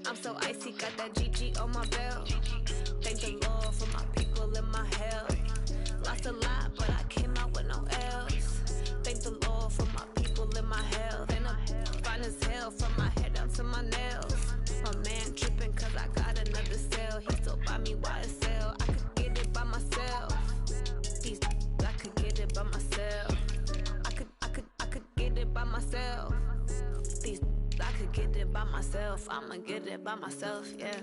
I'm so icy, got that GG on my belt. Thank the Lord for my people in my health. Lost a lot, but I came out with no else. Thank the Lord for my people in my health. And I'm fine as hell from my head down to my nails. My man tripping cause I got another cell. He still buy me YSL. I could get it by myself. These I could get it by myself. I could get it by myself. These I could get it by myself. I'ma get it by myself, yeah.